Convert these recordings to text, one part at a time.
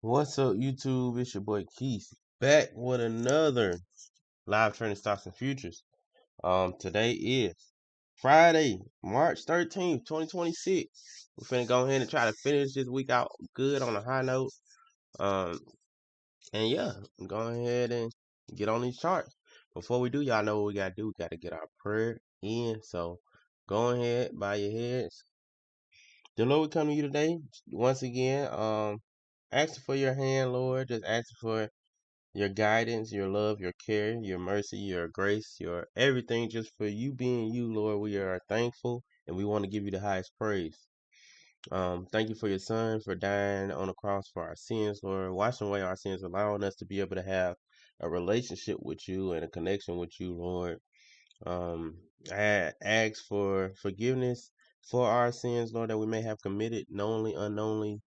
What's up, YouTube? It's your boy Keith back with another live trading stocks and futures. Today is Friday, March 13th, 2026. We're finna go ahead and try to finish this week out good on a high note. Um, and yeah, go ahead and get on these charts. Before we do, y'all know what we gotta do. We gotta get our prayer in. So go ahead, bow your heads. The Lord, we come to you today once again. Asking for your hand, Lord. Just asking for your guidance, your love, your care, your mercy, your grace, your everything, just for you being you, Lord. We are thankful and we want to give you the highest praise. Thank you for your son for dying on the cross for our sins, Lord, washing away our sins, allowing us to be able to have a relationship with you and a connection with you, Lord. I ask for forgiveness for our sins, Lord, that we may have committed knowingly, unknowingly.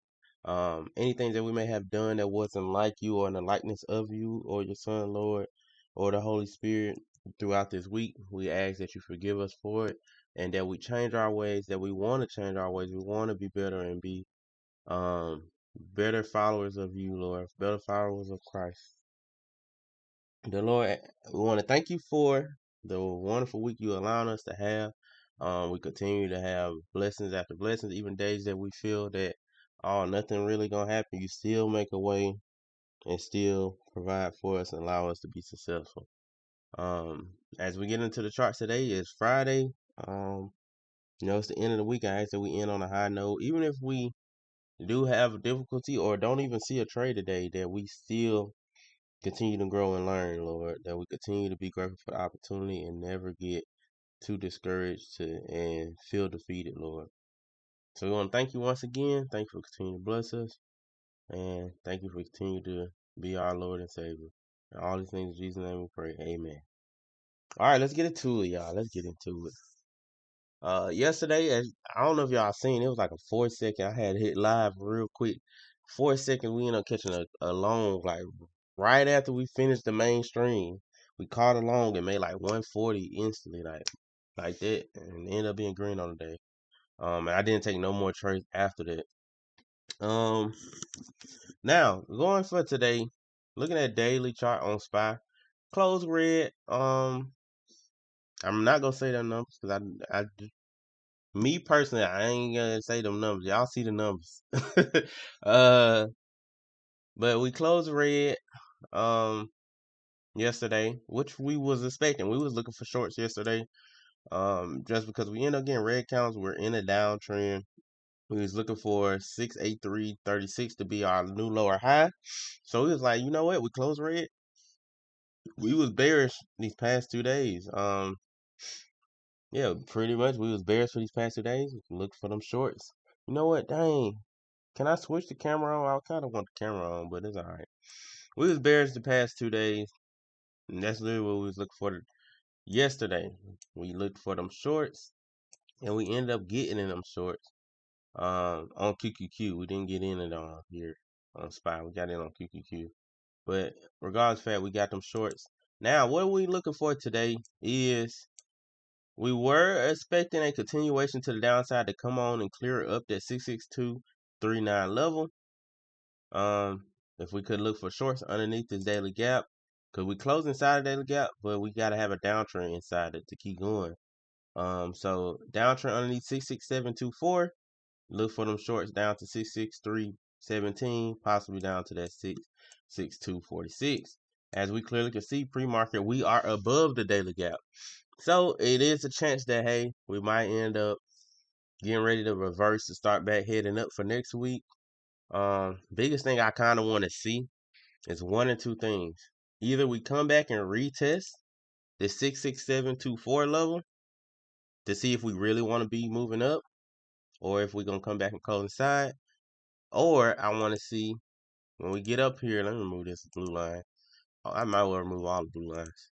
Anything that we may have done that wasn't like you or in the likeness of you or your Son, Lord, or the Holy Spirit throughout this week, we ask that you forgive us for it and that we change our ways, that we want to change our ways. We want to be better and be better followers of you, Lord, better followers of Christ. The Lord, we want to thank you for the wonderful week you allowing us to have. We continue to have blessings after blessings, even days that we feel that nothing really gonna happen. You still make a way and still provide for us and allow us to be successful. As we get into the charts today, it's Friday. It's the end of the week. I ask that we end on a high note, even if we do have difficulty or don't even see a trade today, that we still continue to grow and learn, Lord, that we continue to be grateful for the opportunity and never get too discouraged and feel defeated, Lord. So we want to thank you once again. Thank you for continuing to bless us. And thank you for continuing to be our Lord and Savior. And all these things in Jesus' name we pray. Amen. All right, let's get into it, y'all. Let's get into it. Yesterday, I don't know if y'all seen, it was like a 4 second. I had hit live real quick. 4 seconds, we ended up catching a long, like right after we finished the main stream. We caught a long and made like 140 instantly, like that, and ended up being green on the day. And I didn't take no more trades after that. Now going for today, looking at daily chart on SPY, close red. I'm not gonna say them numbers because me personally, I ain't gonna say them numbers. Y'all see the numbers. uh, but we closed red yesterday, which we was expecting. We was looking for shorts yesterday. Just because we ended up getting red counts, we're in a downtrend. We was looking for 683.36 to be our new lower high. So we was like, you know what? We closed red. We was bearish these past 2 days. Yeah, pretty much we was bearish for these past 2 days. Look for them shorts. You know what? Dang. Can I switch the camera on? I kind of want the camera on, but it's all right. We was bearish the past 2 days, and that's literally what we was looking for yesterday. We looked for them shorts, and we ended up getting in them shorts on QQQ. We didn't get in it on here on SPY. We got in on QQQ. But regardless of that, we got them shorts. Now, what we looking for today is we were expecting a continuation to the downside to come on and clear up that 66239 level. If we could look for shorts underneath this daily gap, because we closed inside the daily gap, but we got to have a downtrend inside it to keep going. So downtrend underneath 66724. Look for them shorts down to 66317, possibly down to that 66246. As we clearly can see, pre-market, we are above the daily gap. So it is a chance that, hey, we might end up getting ready to reverse to start back heading up for next week. Biggest thing I kind of want to see is one or two things. Either we come back and retest the 66724 level to see if we really want to be moving up, or if we're gonna come back and close inside. Or I want to see when we get up here. Let me remove this blue line. I might well remove all the blue lines.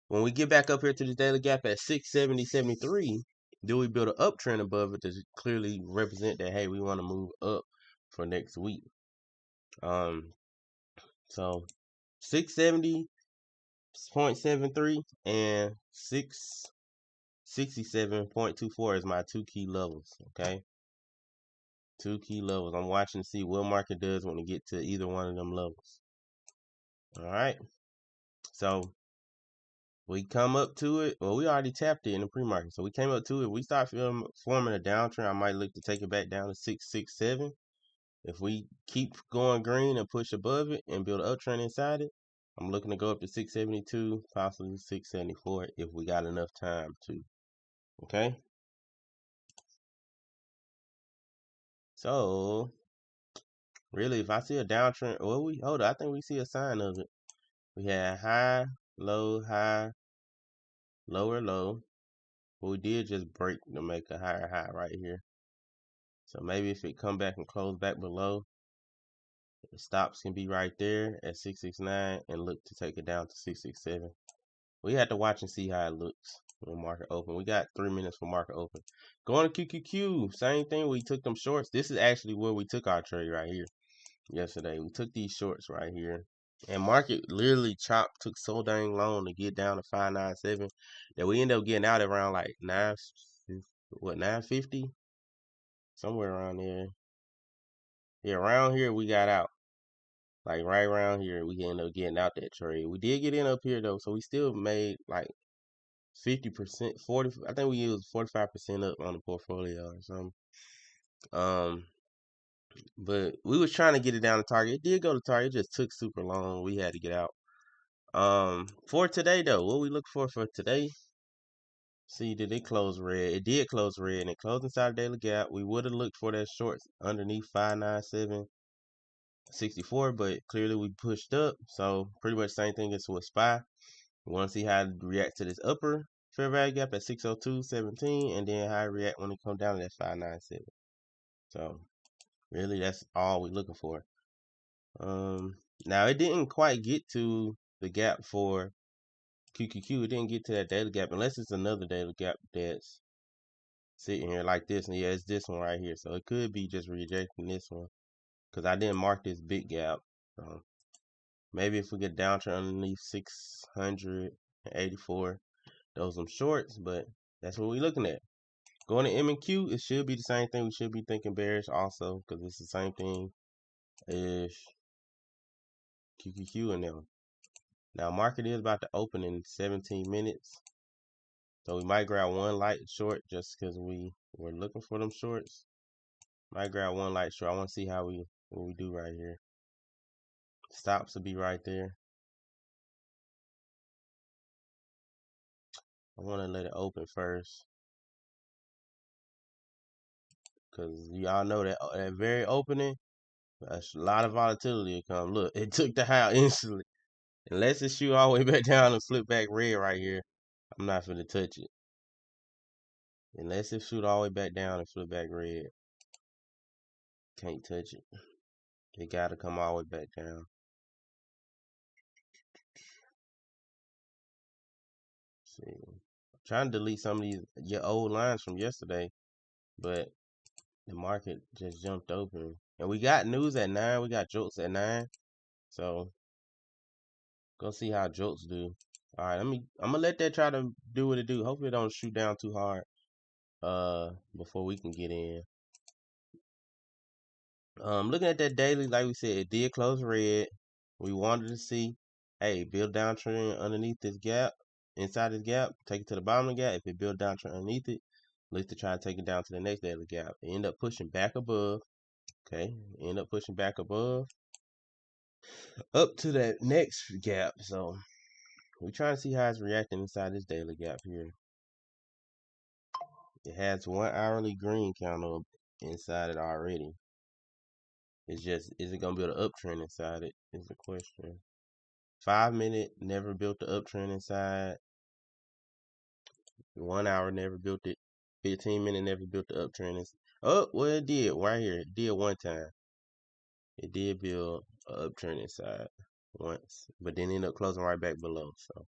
When we get back up here to the daily gap at 670.73, do we build an uptrend above it to clearly represent that, hey, we want to move up for next week? So 670.73 and 667.24 is my two key levels. Okay. Two key levels. I'm watching to see what market does when it get to either one of them levels. All right. So we come up to it. Well, we already tapped it in the pre-market. So we came up to it. We start forming a downtrend. I might look to take it back down to 667. If we keep going green and push above it and build an uptrend inside it, I'm looking to go up to 672, possibly 674 if we got enough time to. Okay. So really, if I see a downtrend, well, hold on. I think we see a sign of it. We had high, low, high, lower, low. But we did just break to make a higher high right here. So maybe if it come back and close back below, the stops can be right there at 669 and look to take it down to 667. We have to watch and see how it looks when market open. We got 3 minutes for market open. Going to QQQ, same thing. We took them shorts. This is actually where we took our trade right here yesterday. We took these shorts right here. And market literally took so dang long to get down to 597 that we ended up getting out around like 950? Somewhere around there. Yeah, around here we got out. Like right around here, we ended up getting out that trade. We did get in up here though, so we still made like 50%, 40. I think we used 45% up on the portfolio or something. But we was trying to get it down to target. It did go to target. It just took super long. We had to get out. For today though, what we look for today? See, did it close red? It did close red, and it closed inside the daily gap. We would have looked for that short underneath 597.64, but clearly we pushed up. So pretty much same thing as with SPY. We want to see how it react to this upper fair value gap at 602.17, and then how it react when it come down to that 597. So really, that's all we're looking for. Now it didn't quite get to the gap for QQQ. It didn't get to that daily gap unless it's another daily gap that's sitting here like this. And yeah, it's this one right here. So it could be just rejecting this one because I didn't mark this big gap. So maybe if we get down to underneath 684, those some shorts, but that's what we're looking at. Going to M and Q, it should be the same thing. We should be thinking bearish also because it's the same thing as QQQ and them. Now market is about to open in 17 minutes. So we might grab one light short just because we were looking for them shorts. Might grab one light short. I want to see what we do right here. Stops will be right there. I want to let it open first. Because y'all know that very opening, a lot of volatility will come. Look, it took the high instantly. Unless it shoot all the way back down and flip back red right here, I'm not finna touch it. Unless it shoot all the way back down and flip back red, can't touch it. It gotta come all the way back down. See, I'm trying to delete some of your old lines from yesterday, but the market just jumped open. And we got news at 9. We got jokes at 9. So go see how jokes do. All right, I'm gonna let that try to do what it do. Hopefully it don't shoot down too hard before we can get in. Looking at that daily, like we said, it did close red. We wanted to see, hey, build downtrend underneath this gap, inside this gap, take it to the bottom of the gap. If it build downtrend underneath it, look to try to take it down to the next daily gap. It end up pushing back above. Okay, end up pushing back above, up to that next gap. So we trying to see how it's reacting inside this daily gap here. It has 1 hourly green candle inside it already. It's just, is it gonna build an uptrend inside it? Is the question. 5 minute never built the uptrend inside. 1 hour never built it. 15 minute never built the uptrend. Oh, well, it did right here. It did one time. It did build an uptrend inside once, but then ended up closing right back below. So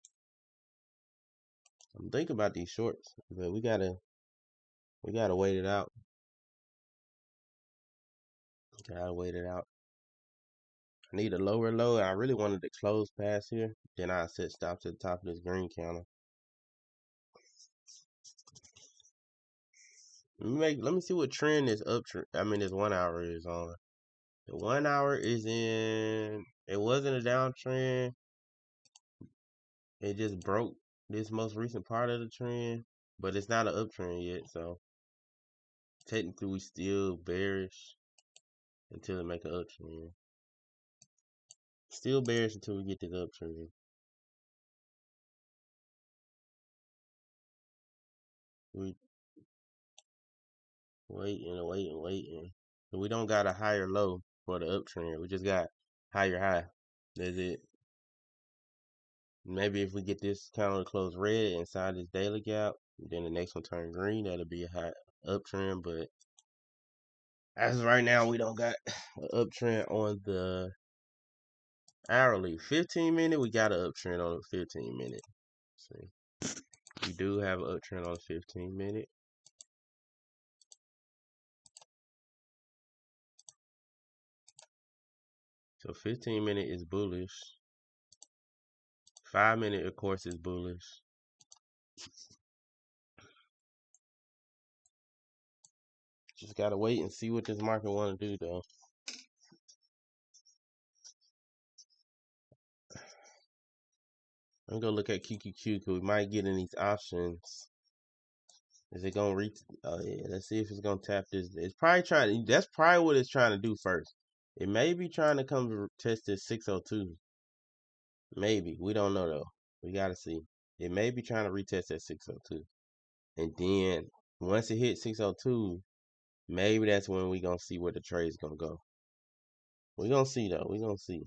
I'm thinking about these shorts, but we gotta wait it out. Gotta wait it out. I need a lower low. I really wanted to close past here. Then I set stops at the top of this green counter. Let me see what trend this uptrend. I mean, this 1 hour is on. The 1 hour is in. It wasn't a downtrend. It just broke this most recent part of the trend, but it's not an uptrend yet. So technically, we still bearish until it make an uptrend. Still bearish until we get this uptrend. We waiting. So we don't got a higher low for the uptrend. We just got higher high. That's it. Maybe if we get this counter to close red inside this daily gap, then the next one turn green, that'll be a high uptrend. But as of right now, we don't got an uptrend on the hourly. 15 minute, we got an uptrend on the 15 minute. See, we do have an uptrend on the 15 minute. So 15 minute is bullish. 5 minute, of course, is bullish. Just gotta wait and see what this market want to do, though. I'm gonna look at QQQ because we might get in these options. Is it gonna reach? Oh yeah, let's see if it's gonna tap this. It's probably trying. That's probably what it's trying to do first. It may be trying to come to test this 602. Maybe we don't know though. We gotta see. It may be trying to retest that 602, and then once it hits 602, maybe that's when we gonna see where the trade's gonna go. We gonna see though. We gonna see.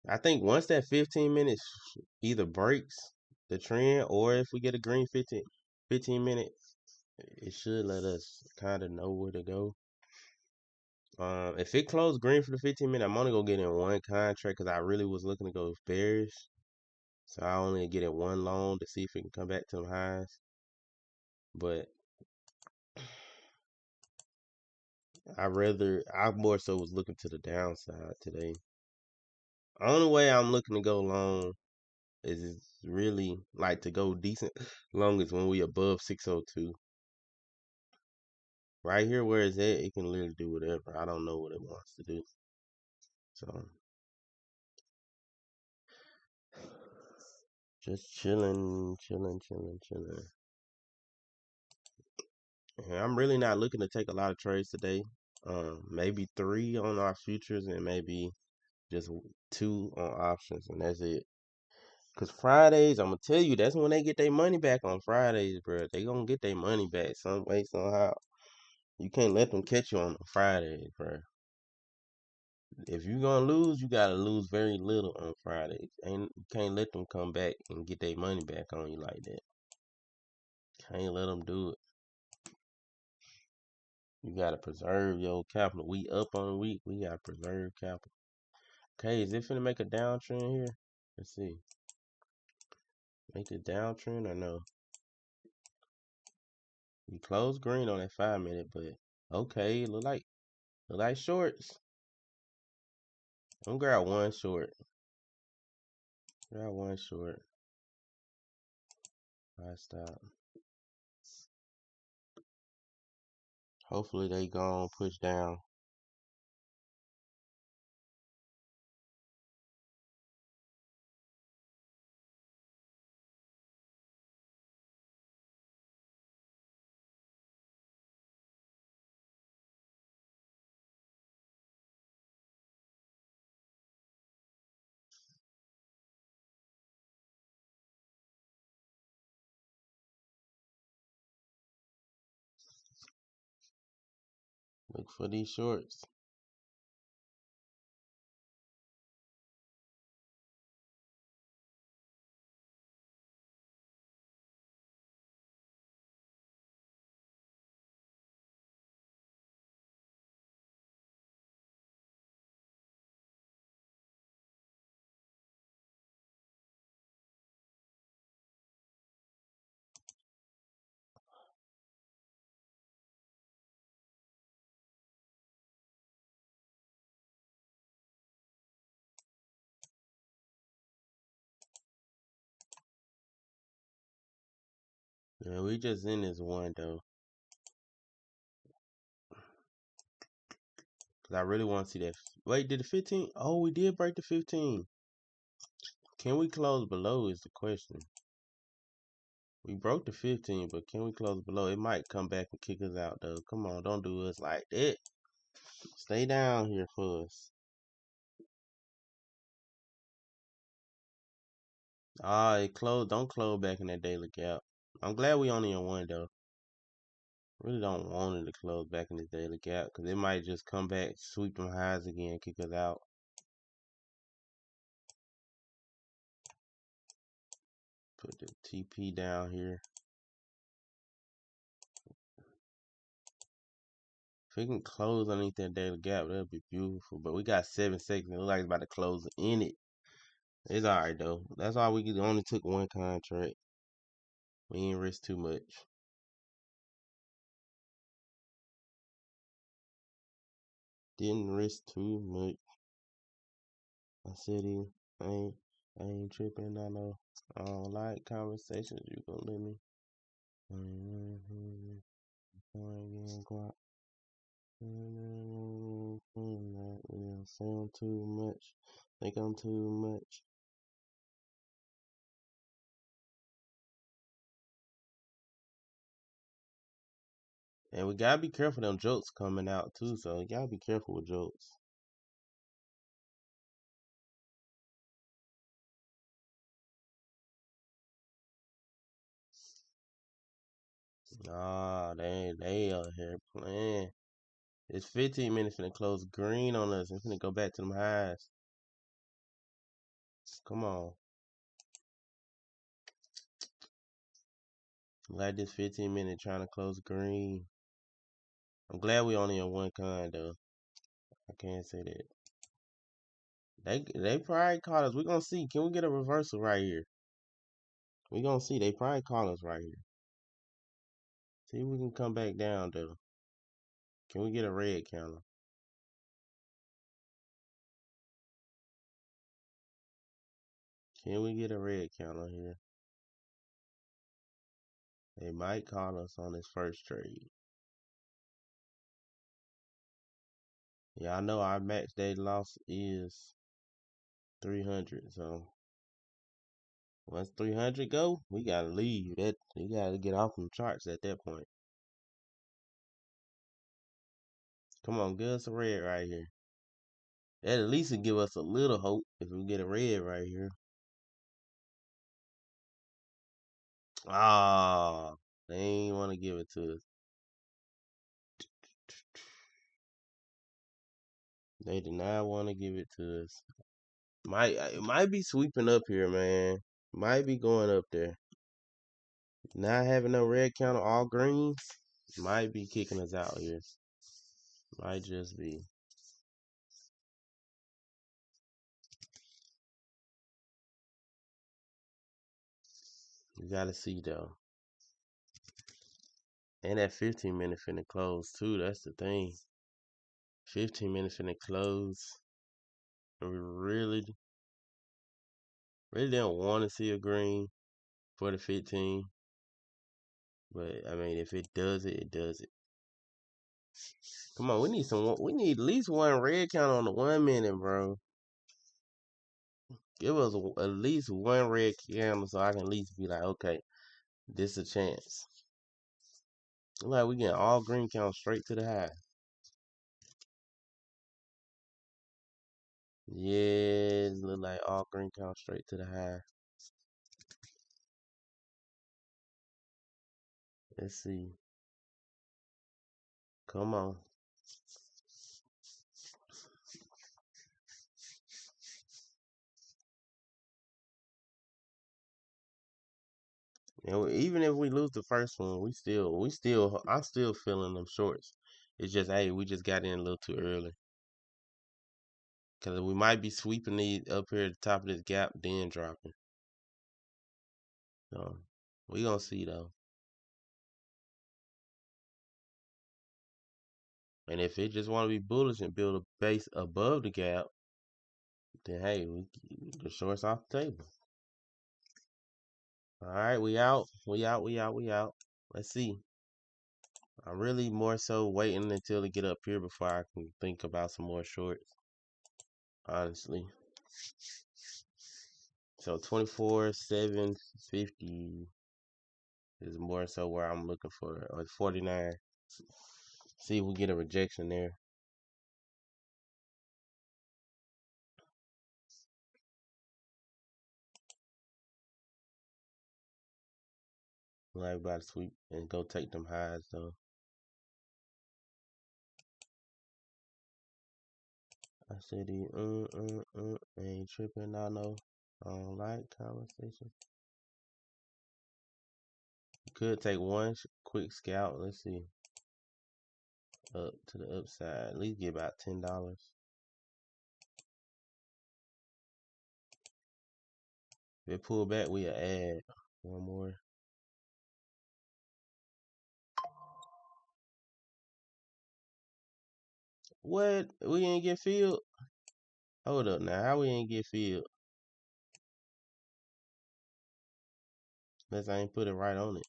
I think once that 15 minutes either breaks the trend or if we get a green 15 minutes, it should let us kind of know where to go. If it closed green for the 15 minute, I'm only gonna get in one contract because I really was looking to go bearish. So I only get in one long to see if it can come back to them highs. But I more so was looking to the downside today. Only way I'm looking to go long is really like to go decent long as when we above 602. Right here where it's at, it can literally do whatever. I don't know what it wants to do. So just chilling. And I'm really not looking to take a lot of trades today. Maybe 3 on our futures and maybe just 2 on options, and that's it. Cause Fridays, I'm gonna tell you, that's when they get their money back on Fridays, bro. They gonna get their money back some way, somehow. You can't let them catch you on Fridays, bro. If you gonna lose, you gotta lose very little on Fridays. And you can't let them come back and get their money back on you like that. Can't let them do it. You gotta preserve your capital. We up on the week. We gotta preserve capital. Okay, is it finna make a downtrend here? Let's see. Make a downtrend or no? We closed green on that 5 minute, but okay, look like shorts. I'm gonna grab one short. Grab one short. I stop. Hopefully they gon' push down. Look for these shorts. Yeah, we just in this one though. Cause I really want to see that. Wait, did the 15? Oh, we did break the 15. Can we close below is the question. We broke the 15, but can we close below? It might come back and kick us out, though. Come on, don't do us like that. Stay down here for us. Ah, it closed. Don't close back in that daily gap. I'm glad we only in one, though. Really don't want it to close back in this daily gap because it might just come back, sweep them highs again, kick us out. Put the TP down here. If we can close underneath that daily gap, that'd be beautiful. But we got 7 seconds. It looks like it's about to close in it. It's alright though. That's all we only took one contract. We ain't risk too much. Didn't risk too much. I said I ain't tripping. I know. I don't like conversations. You gonna let me? Sound too much. Think I'm too much. And we gotta be careful them jokes coming out too. So you gotta be careful with jokes. Nah, they out here playing. It's 15 minutes finna close green on us. It's finna go back to them highs. Come on. Like this 15-minute trying to close green. I'm glad we only on one con though. I can't say that. They probably caught us. We gonna see. Can we get a reversal right here? We gonna see. They probably call us right here. See if we can come back down though. Can we get a red counter? Can we get a red counter here? They might call us on this first trade. Yeah, I know our max day loss is 300. So once 300 go, we gotta leave. That we gotta get off them charts at that point. Come on, give us a red right here. That at least would give us a little hope if we get a red right here. Ah, they ain't want to give it to us. They did not want to give it to us. It might be sweeping up here, man. Might be going up there. Not having no red counter, all greens, might be kicking us out here. Might just be. You gotta see though. And that 15 minute finna close too. That's the thing. 15 minutes finna close. And we really don't want to see a green for the 15. But I mean, if it does it, it does it. Come on, we need at least one red count on the 1 minute, bro. Give us at least one red candle so I can at least be like, okay, this is a chance. Like we getting all green counts straight to the high. Yeah, look like all green counts straight to the high. Let's see. Come on. And even if we lose the first one, I'm still feeling them shorts. It's just, hey, we just got in a little too early. Because we might be sweeping these up here at the top of this gap, then dropping. So, we gonna see though. And if it just want to be bullish and build a base above the gap, then hey, the shorts off the table. All right, we out. We out. Let's see. I'm really more so waiting until it get up here before I can think about some more shorts. Honestly. So 24,750 is more so where I'm looking for, or 49. See if we get a rejection there. Like about to sweep and go take them highs though. I said he ain't tripping. I know. I don't like conversation. Could take one quick scout. Let's see. Up to the upside. At least get about $10. If it pull back, we'll add one more. What? We ain't get filled? Hold up now. How we ain't get filled? Unless I ain't put it right on it.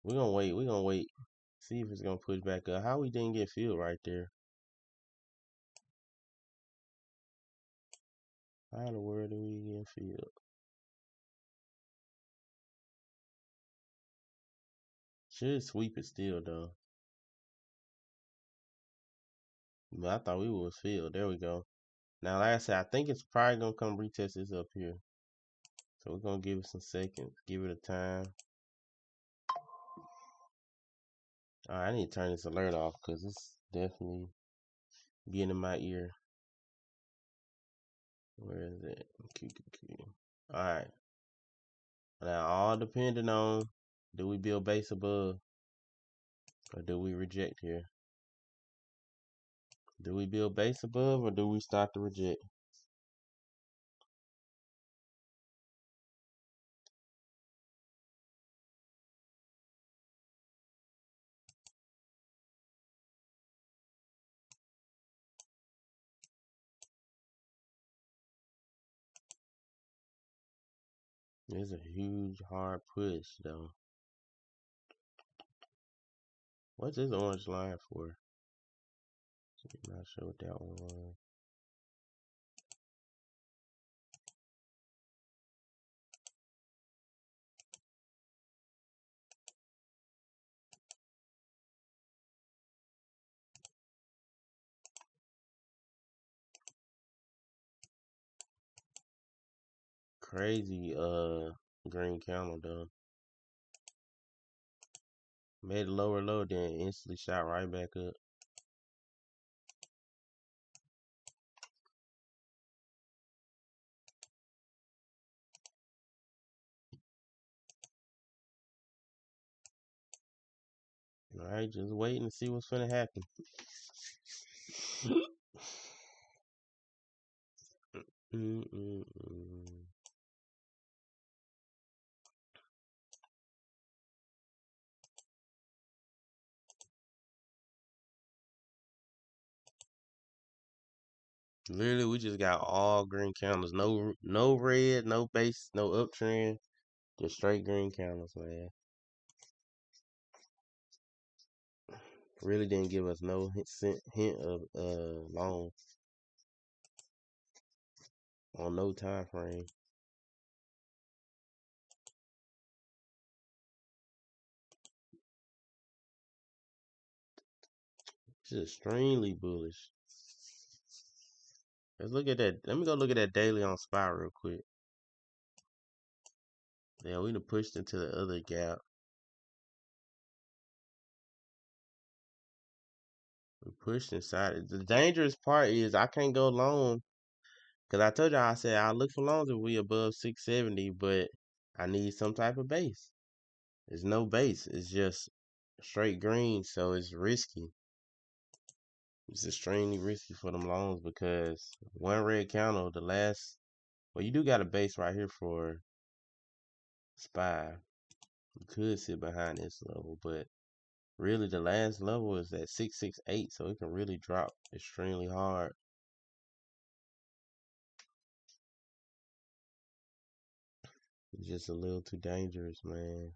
We gonna wait. We gonna wait. See if it's gonna push back up. How we didn't get filled right there? How in the world did we get filled? Should sweep it still though. But I thought we was filled. There we go. Now, like I said, I think it's probably gonna come retest this up here. So we're gonna give it some seconds. Give it a time. Alright, I need to turn this alert off because it's definitely getting in my ear. Where is it? QQQ. Alright. Now, all depending on, do we build base above or do we reject here? Do we build base above or do we start to reject? It's a huge hard push though. What's this orange line for? I'm not sure what that one was. Crazy green camel though. Made a lower low, then instantly shot right back up. Alright, just waiting to see what's gonna happen. Literally, we just got all green candles. No red, no base, no uptrend. Just straight green candles, man. Really didn't give us no hint of long on no time frame. Just extremely bullish. Let's look at that. Let me go look at that daily on SPY real quick. Yeah, we done pushed into the other gap. We pushed inside it. The dangerous part is I can't go long. Because I told y'all, I said I look for longs if we above 670, but I need some type of base. There's no base. It's just straight green, so it's risky. It's extremely risky for them longs because one red candle, the last, well, you do got a base right here for SPY. You could sit behind this level, but really the last level is at 668, so it can really drop extremely hard. It's just a little too dangerous, man.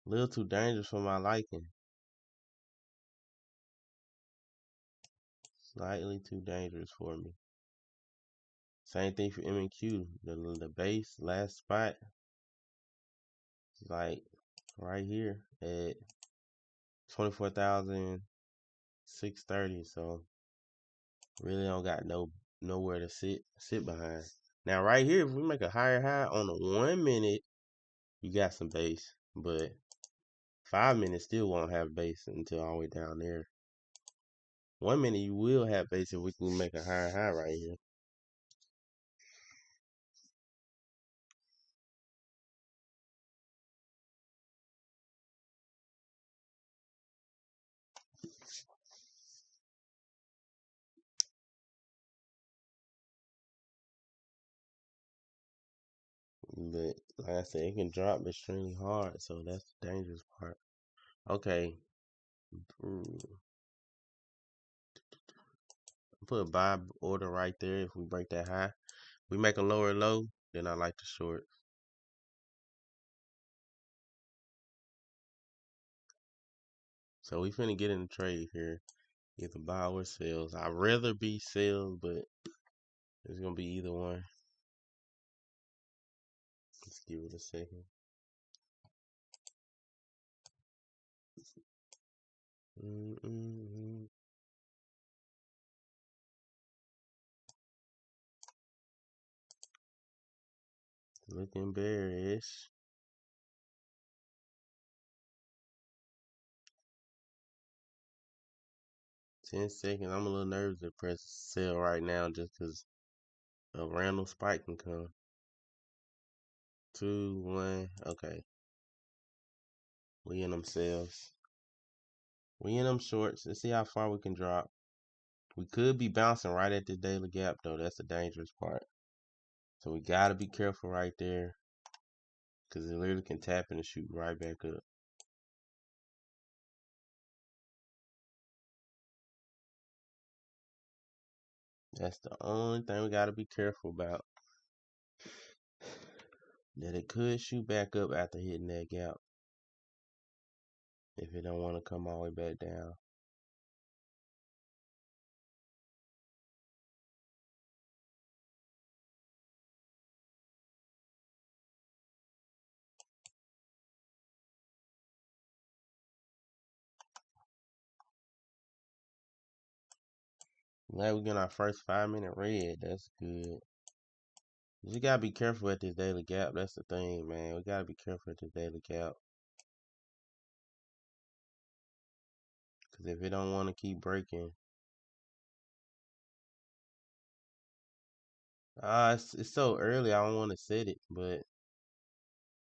A little too dangerous for my liking. Slightly too dangerous for me. Same thing for M&Q. The base last spot is like right here at 24,630. So really don't got nowhere to sit behind. Now right here, if we make a higher high on the 1 minute, you got some base, but 5 minutes still won't have base until all the way down there. 1 minute you will have base if we can make a higher high right here. But like I said, it can drop extremely hard, so that's the dangerous part. Okay. Put a buy order right there if we break that high. We make a lower low, then I like to short. So we finna get in the trade here. Either buy or sells. I'd rather be sales, but it's gonna be either one. Let's give it a second. Looking bearish. 10 seconds. I'm a little nervous to press sell right now just because a random spike can come. 2, 1. Okay. We in them sales. We in them shorts. Let's see how far we can drop. We could be bouncing right at the daily gap, though. That's the dangerous part. So we got to be careful right there because it literally can tap and shoot right back up. That's the only thing we got to be careful about. That it could shoot back up after hitting that gap if it don't want to come all the way back down. Glad we get our first 5-minute red. That's good. You gotta be careful at this daily gap. That's the thing, man. We gotta be careful at this daily gap. Because if it don't want to keep breaking. It's so early. I don't want to set it, but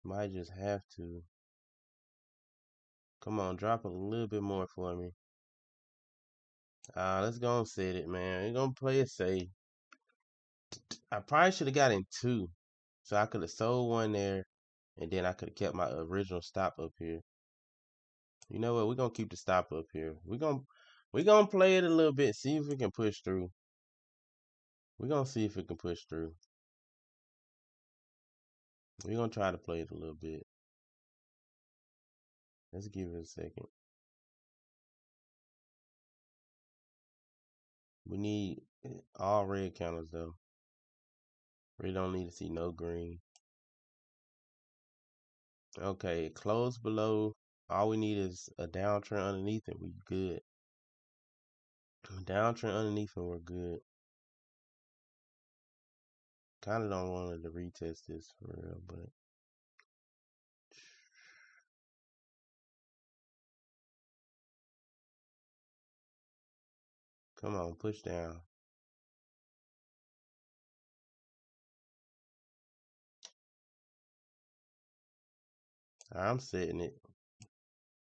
might just have to. Come on, drop a little bit more for me. Let's go and set it, man. We're gonna play it safe. I probably should have got in 2. So I could have sold one there, and then I could have kept my original stop up here. You know what? We're gonna keep the stop up here. We're gonna play it a little bit, see if we can push through. We're gonna see if it can push through. We're gonna try to play it a little bit. Let's give it a second. We need all red counters though. We don't need to see no green. Okay, close below. All we need is a downtrend underneath it. We good. Downtrend underneath and we're good. Kind of don't want to retest this for real, but come on, push down. I'm setting it.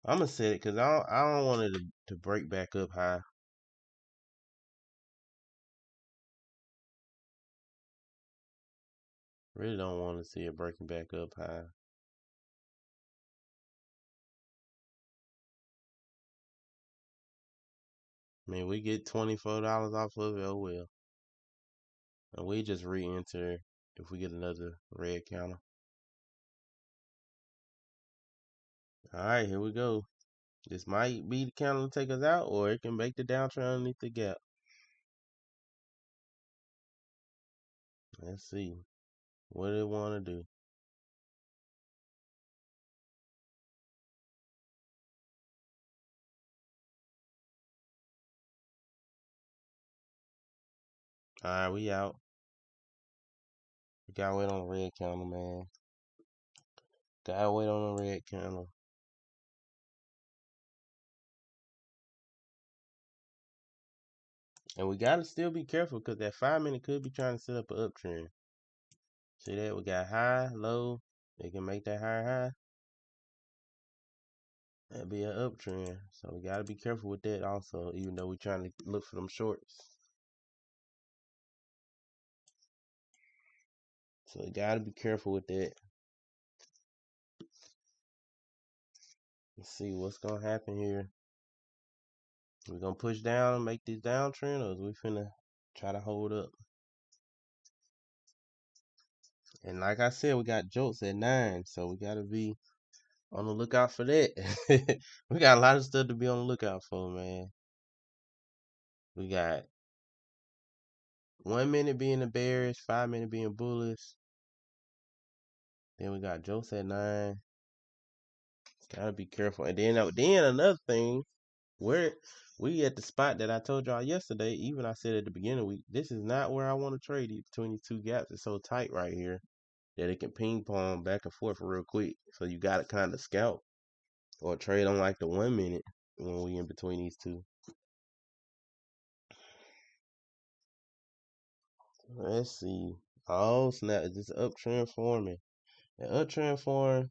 I'm gonna set it because I don't want it to break back up high. Really don't want to see it breaking back up high. I mean, we get $24 off of it. Oh well, and we just re-enter if we get another red counter. All right, here we go. This might be the counter to take us out, or it can make the downtrend underneath the gap. Let's see what it want to do. All right, we out. We gotta wait on the red counter, man. Gotta wait on the red counter. And we gotta still be careful because that 5 minute could be trying to set up an uptrend. See that? We got high, low. They can make that higher high. That'd be an uptrend. So we gotta be careful with that also, even though we're trying to look for them shorts. So we gotta be careful with that. Let's see what's gonna happen here. We gonna push down and make this downtrend, or is we finna try to hold up? And like I said, we got jokes at 9, so we gotta be on the lookout for that. We got a lot of stuff to be on the lookout for, man. We got 1 minute being the bearish, 5 minute being bullish. Then we got jokes at 9. Gotta be careful. And then another thing, where we at the spot that I told y'all yesterday, even I said at the beginning of the week, this is not where I want to trade it between these two gaps. It's so tight right here that it can ping pong back and forth real quick. So you gotta kind of scout or trade on like the 1 minute when we in between these two. Let's see. Oh snap! Is this uptrend forming? The uptrend form.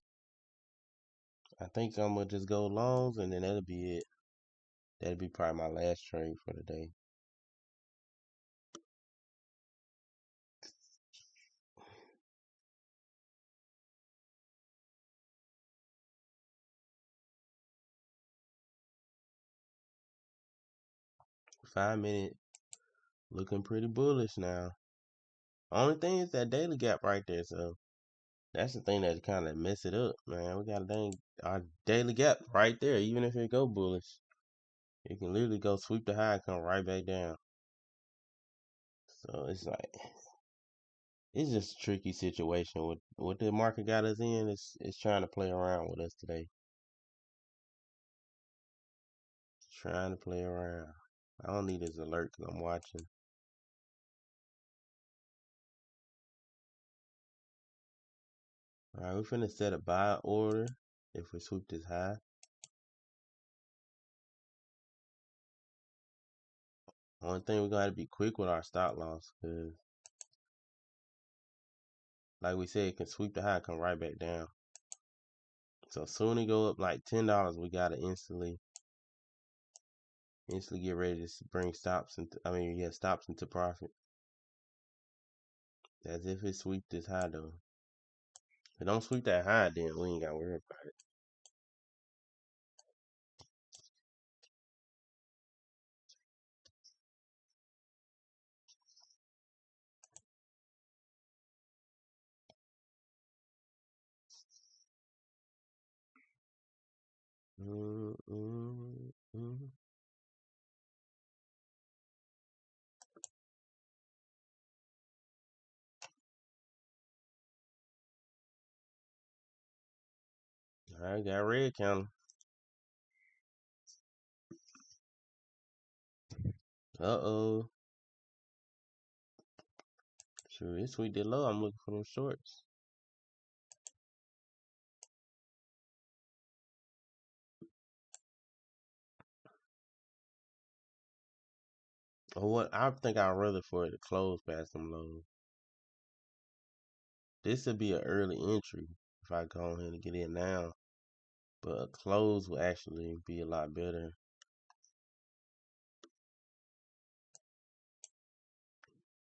I think I'm gonna just go longs and then that'll be it. That'll be probably my last trade for the day. .5 minute looking pretty bullish now. Only thing is that daily gap right there, so that's the thing that kind of mess it up, man. We got a dang our daily gap right there. Even if it go bullish, it can literally go sweep the high and come right back down. So it's like it's just a tricky situation. With what the market got us in, it's trying to play around with us today. It's trying to play around. I don't need this alert because I'm watching. All right, we're finna set a buy order if we sweep this high. Only thing we're gonna have to be quick with our stop loss because, like we said, it can sweep the high, come right back down. So soon it go up like $10, we gotta instantly get ready to bring stops into. Stops into profit. As if it sweep this high though. If it don't sweep that high, then we ain't gotta worry about it. Mm, mm, mm. All right, got red counter. Uh-oh. Sure, it sweep that low. I'm looking for them shorts. Or what? I think I'd rather for it to close past them lows. This would be an early entry if I go ahead and get in now. But a close will actually be a lot better.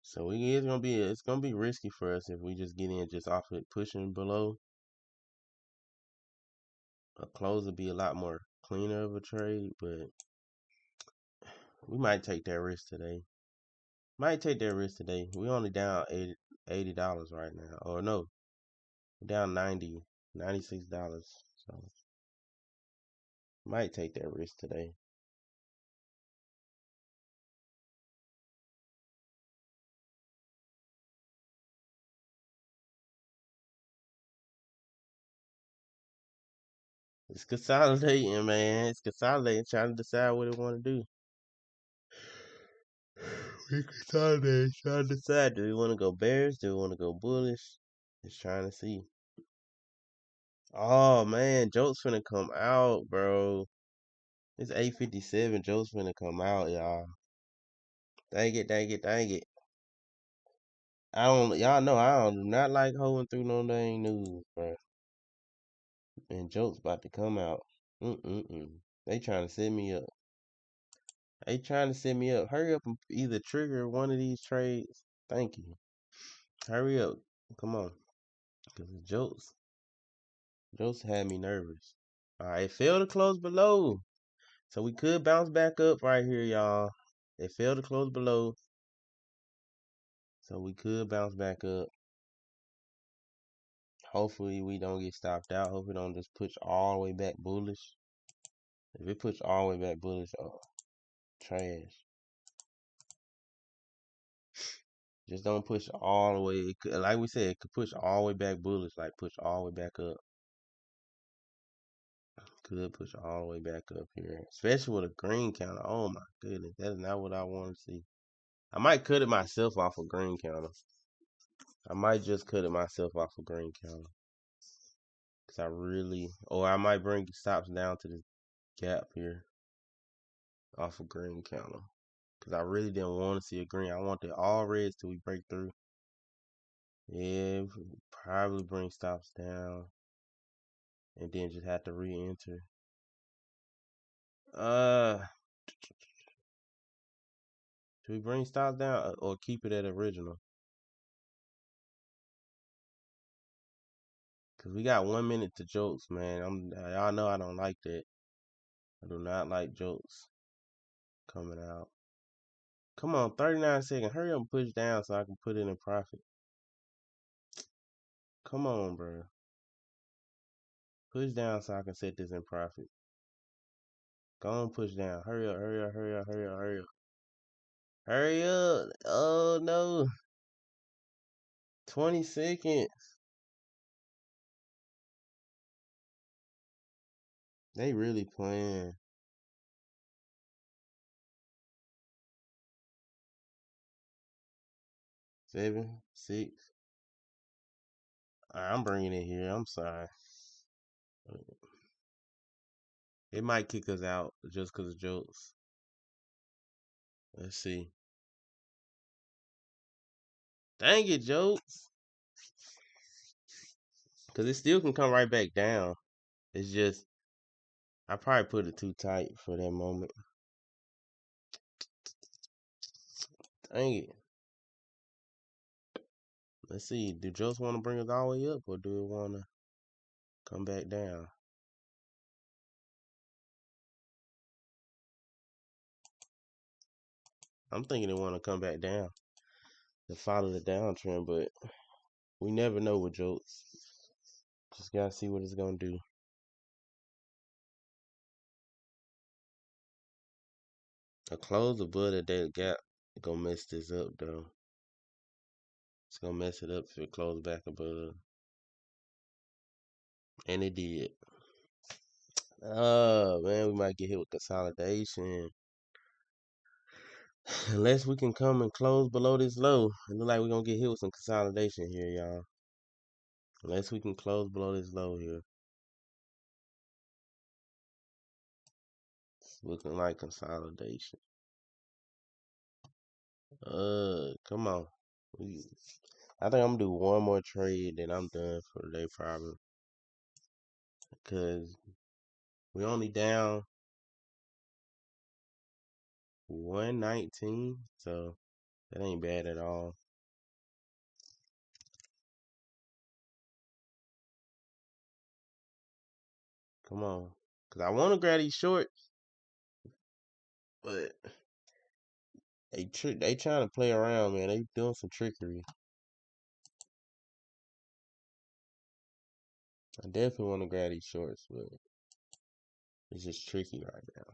So it's gonna be risky for us if we just get in just off it pushing below. A close would be a lot more cleaner of a trade, but we might take that risk today. Might take that risk today. We only down $80 right now. Or no, down $96. So might take that risk today. It's consolidating, man. It's consolidating, trying to decide what it want to do. We consolidating, trying to decide. Do we want to go bears? Do we want to go bullish? Just trying to see. Oh man, Joke's finna come out, bro. It's 8:57. Joke's finna come out, y'all. Dang it, dang it, dang it. Y'all know I do not like holding through no dang news, bro. And Joke's about to come out. They trying to set me up. They trying to set me up. Hurry up and either trigger one of these trades. Thank you. Hurry up. Come on. Because the jokes had me nervous. Alright, it failed to close below. So we could bounce back up right here, y'all. It failed to close below. So we could bounce back up. Hopefully we don't get stopped out. Hopefully we don't just push all the way back bullish. If it push all the way back bullish, oh, trash. Just don't push all the way. It could, like we said, it could push all the way back bullish, like push all the way back up. Could push all the way back up here, especially with a green counter. Oh my goodness, that's not what I want to see. I might cut it myself off a green counter. I might just cut it myself off a green counter. Cause I really, or I might bring the stops down to the gap here off a green counter. Cause I really didn't want to see a green. I wanted all reds till we break through. Yeah, probably bring stops down. And then just have to re-enter. Should we bring stops down or keep it at original? Cause we got 1 minute to jokes, man. Y'all know I don't like that. I do not like jokes coming out. Come on, 39 seconds. Hurry up and push down so I can put it in profit. Come on, bro. Push down so I can set this in profit. Go on, push down. Hurry up, hurry up, hurry up, hurry up, hurry up. Hurry up. Oh, no. 20 seconds. They really playing. 7, 6. Right, I'm bringing it here. I'm sorry. It might kick us out just because of jokes. Let's see. Dang it, jokes. Because it still can come right back down. It's just, I probably put it too tight for that moment. Dang it. Let's see. Do jokes want to bring us all the way up or do it want to come back down? I'm thinking it want to come back down to follow the downtrend, but we never know with jokes. Just gotta see what it's gonna do. A close above the daily gap gonna mess this up though. It's gonna mess it up if it closes back above. And it did. Oh man, we might get hit with consolidation. Unless we can come and close below this low. It look like we're gonna get hit with some consolidation here, y'all. Unless we can close below this low here. It's looking like consolidation. Come on. I think I'm gonna do one more trade, then I'm done for the day probably. Because we only down 119, so that ain't bad at all. Come on. Because I want to grab these shorts, but they trying to play around, man. They doing some trickery. I definitely want to grab these shorts, but it's just tricky right now.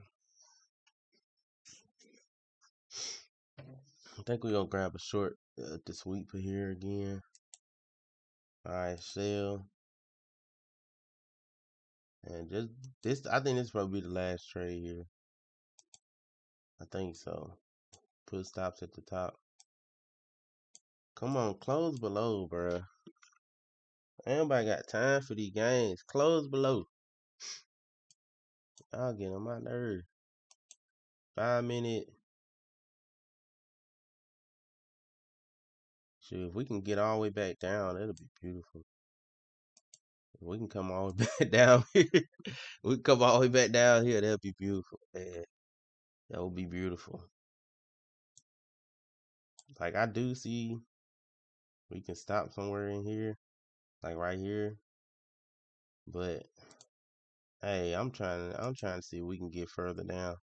I think we're going to grab a short the sweeper here again. Alright, sell. And just this, I think this will probably be the last trade here. I think so. Put stops at the top. Come on, close below, bruh. Anybody got time for these games? Close below. I'll get on my nerves. 5 minute. Shoot, if we can get all the way back down, that'll be beautiful. If we can come all the way back down here. We can come all the way back down here. That'll be beautiful, man. That would be beautiful. Like I do see we can stop somewhere in here, like right here. But hey, I'm trying to see if we can get further down.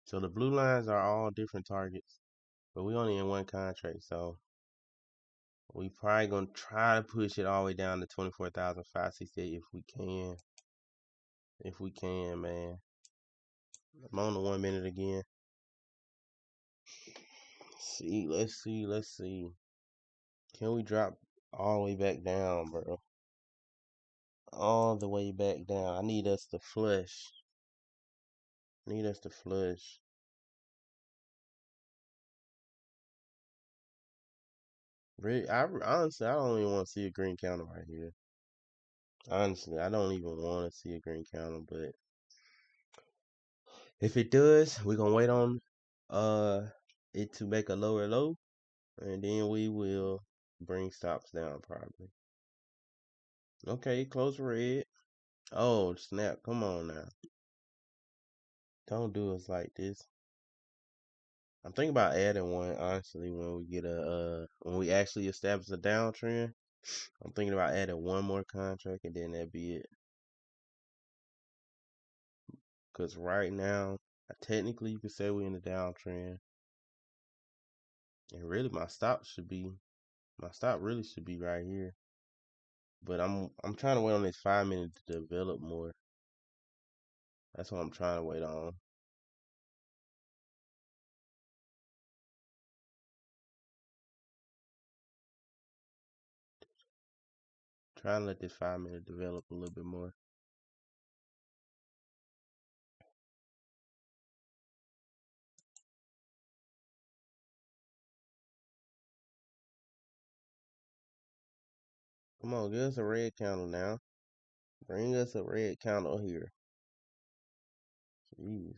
So the blue lines are all different targets, but we only in one contract, so we probably gonna try to push it all the way down to 24,568 if we can. If we can, man. I'm on the 1 minute again. Let's see. Can we drop all the way back down, bro? All the way back down. I need us to flush. Need us to flush. Really, honestly, I don't even want to see a green counter right here. Honestly, I don't even want to see a green counter, but if it does, we're gonna wait on it to make a lower low, and then we will bring stops down probably. Okay, close red. Oh snap! Come on now. Don't do us like this. I'm thinking about adding one honestly when we get when we actually establish a downtrend. I'm thinking about adding one more contract and then that'd be it. Cause right now, technically you could say we're in the downtrend, and really my stop really should be right here. But I'm trying to wait on this 5 minute to develop more. That's what I'm trying to wait on. Trying to let this 5 minute develop a little bit more. Come on, give us a red candle now. Bring us a red candle here. Jeez.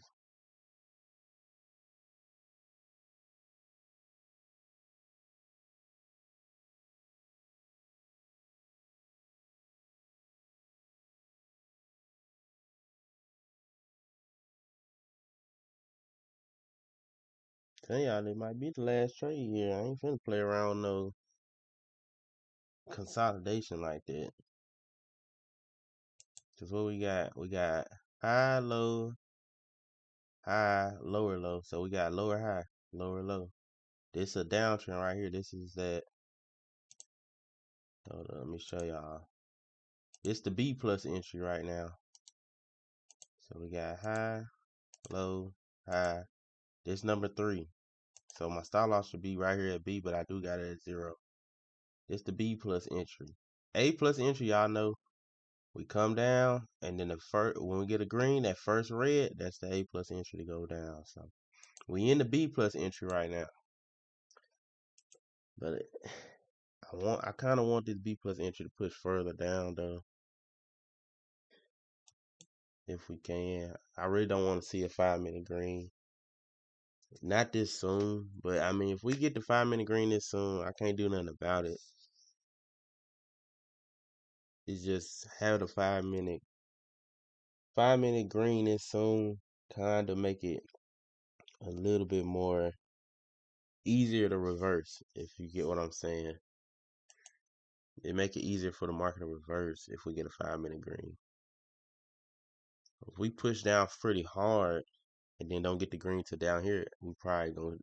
Tell y'all it might be the last trade here. I ain't finna play around no consolidation like that. Cause what we got? We got high, low, high, lower low. So we got lower high, lower low. This a downtrend right here. This is that. Hold on, let me show y'all. It's the B plus entry right now. So we got high, low, high. This number 3. So my stop loss should be right here at B, but I do got it at 0. This the B plus entry. A plus entry, y'all know. We come down, and then the first when we get a green, that first red, that's the A plus entry to go down. So we in the B plus entry right now. But I kind of want this B plus entry to push further down though, if we can. I really don't want to see a 5 minute green. Not this soon, but I mean, if we get the 5 minute green this soon, I can't do nothing about it. It's just have the 5 minute green this soon, kind of make it a little bit more easier to reverse, if you get what I'm saying. It make it easier for the market to reverse if we get a 5 minute green. If we push down pretty hard and then don't get the green to down here, we probably going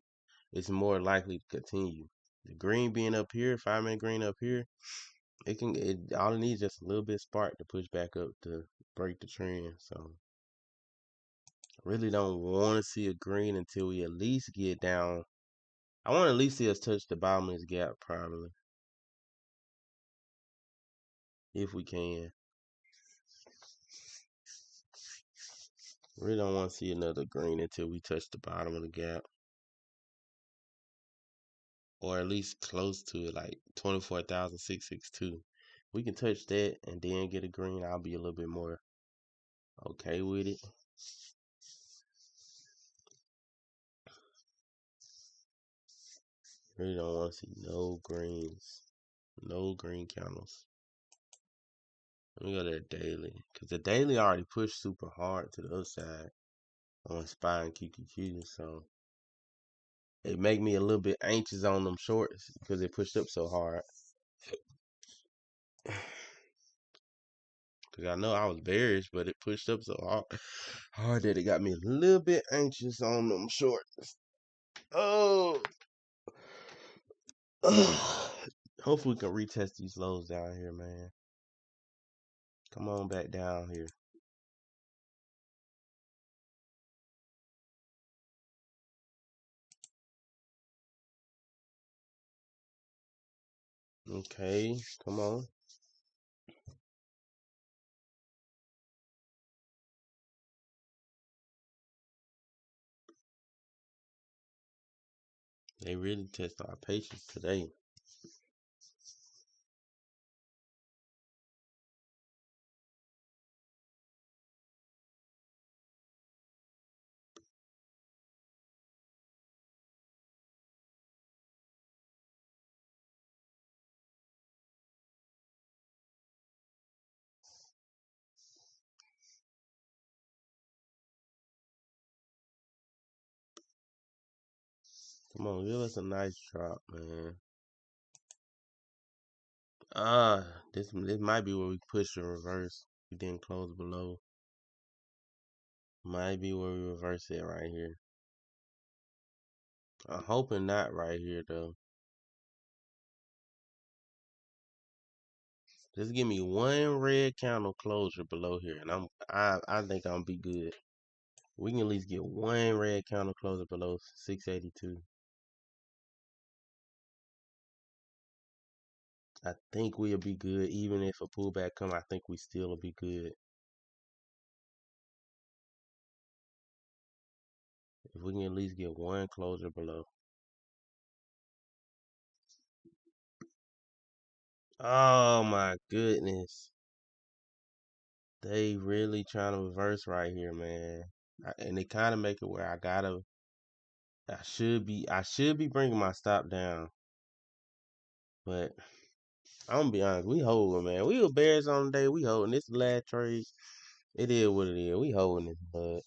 it's more likely to continue. The green being up here, 5 minute green up here, it all it needs is just a little bit spark to push back up to break the trend. So I really don't want to see a green until we at least get down. I want to at least see us touch the bottom of this gap probably. if we can. Really don't want to see another green until we touch the bottom of the gap. Or at least close to it, like 24,662. We can touch that and then get a green. I'll be a little bit more okay with it. Really don't want to see no greens. No green candles. Let me go to the daily. Because the daily already pushed super hard to the other side on SPY and QQQ. So it make me a little bit anxious on them shorts because it pushed up so hard. Because I know I was bearish, but it pushed up so hard that it got me a little bit anxious on them shorts. Oh. Hopefully we can retest these lows down here, man. Come on back down here. Okay, come on. They really test our patience today. Come on, give us a nice drop, man. This might be where we push the reverse. We didn't close below. Might be where we reverse it right here. I'm hoping not right here though. Just give me one red candle closure below here, and I think I'm be good. We can at least get one red candle closure below 682. I think we'll be good. Even if a pullback come, I think we still will be good. If we can at least get one closure below. Oh my goodness. They really trying to reverse right here, man. And they kind of make it where I should be bringing my stop down. But I'm gonna be honest, we holding, man. We were bears on the day. We holding this last trade. It is what it is. We holding it, but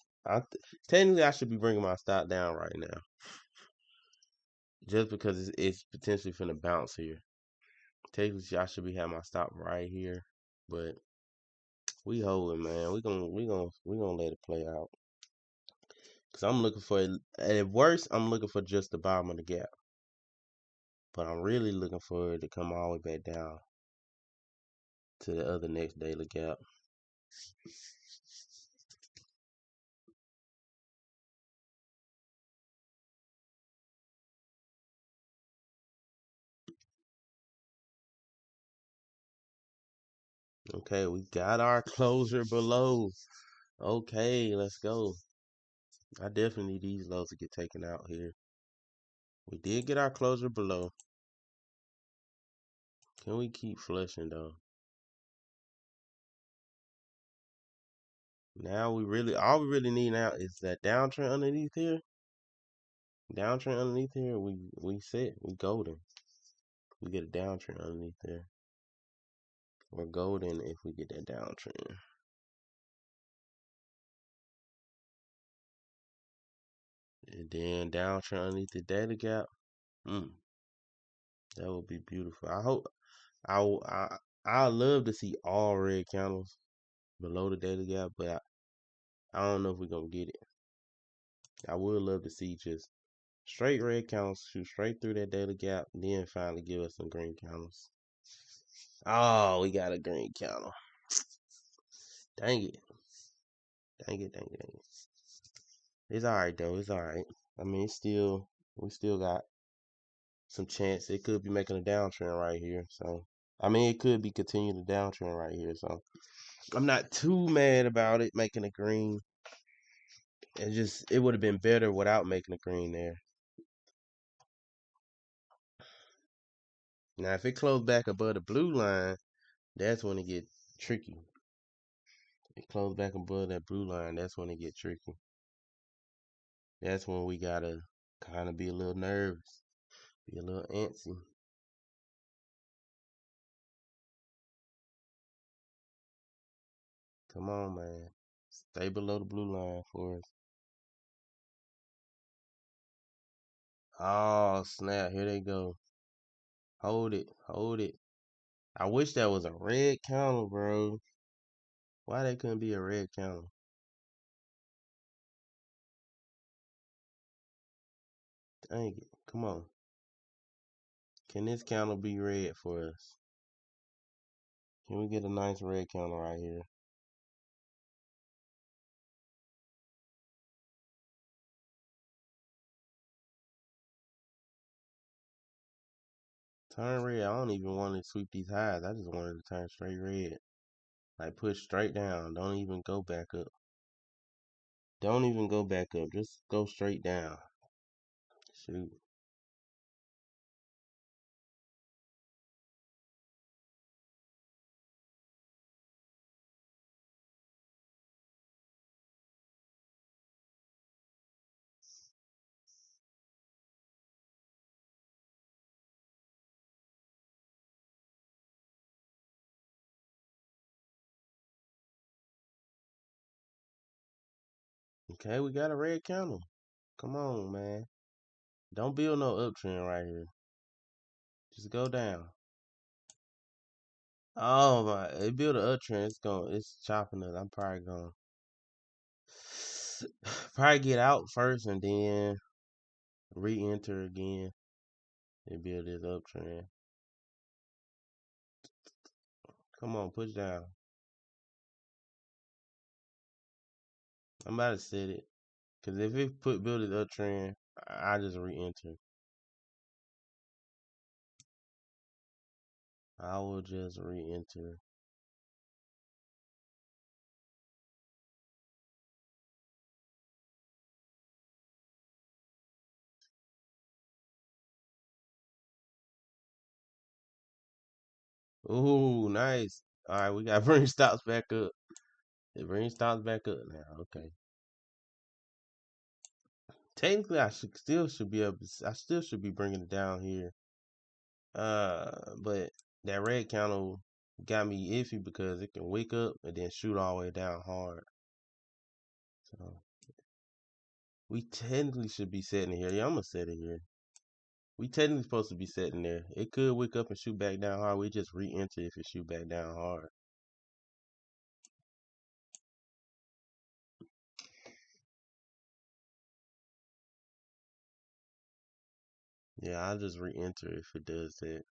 technically I should be bringing my stop down right now, just because it's potentially finna bounce here. Technically, I should be having my stop right here, but we holding, man. We gonna let it play out. Cause I'm looking for, at worst, I'm looking for just the bottom of the gap, but I'm really looking for it to come all the way back down to the other next daily gap. Okay, we got our closure below. Okay, let's go. I definitely need these lows to get taken out here. We did get our closure below. Can we keep flushing though? Now all we really need now is that downtrend underneath here. Downtrend underneath here, we set, we golden. We get a downtrend underneath there. We're golden if we get that downtrend. And then downtrend underneath the data gap. That would be beautiful. I love to see all red candles below the data gap, but I don't know if we're gonna get it. I would love to see just straight red candles shoot straight through that data gap, and then finally give us some green candles. Oh, we got a green candle. Dang it. Dang it, dang it, dang it. It's alright though, it's alright. I mean we still got some chance. It could be making a downtrend right here. So I mean, it could be continuing the downtrend right here, so I'm not too mad about it making a green. It would have been better without making a green there. Now, if it closed back above the blue line, that's when it get tricky. It closed back above that blue line, that's when it get tricky. That's when we gotta kind of be a little nervous, be a little antsy. Come on, man. Stay below the blue line for us. Oh, snap. Here they go. Hold it. Hold it. I wish that was a red counter, bro. Why that couldn't be a red counter? Dang it. Come on. Can this counter be red for us? Can we get a nice red counter right here? Turn red. I don't even want to sweep these highs. I just wanted to turn straight red. Like push straight down. Don't even go back up. Don't even go back up. Just go straight down. Shoot. Okay, we got a red candle. Come on, man. Don't build no uptrend right here. Just go down. Oh my! It built an uptrend. It's chopping it. I'm probably gonna probably get out first and then re-enter again and build this uptrend. Come on, push down. I'm about to set it. Cause if it build this uptrend, I just re-enter. I will just re-enter. Ooh, nice. All right, we got bring stops back up. It brings stops back up now. Okay. Technically, I still should be able. I still should be bringing it down here. But that red candle got me iffy because it can wake up and then shoot all the way down hard. So we technically should be setting it here. Yeah, I'm gonna set it here. We technically supposed to be setting there. It could wake up and shoot back down hard. We just re-enter if it shoot back down hard. Yeah, I'll just re-enter if it does that.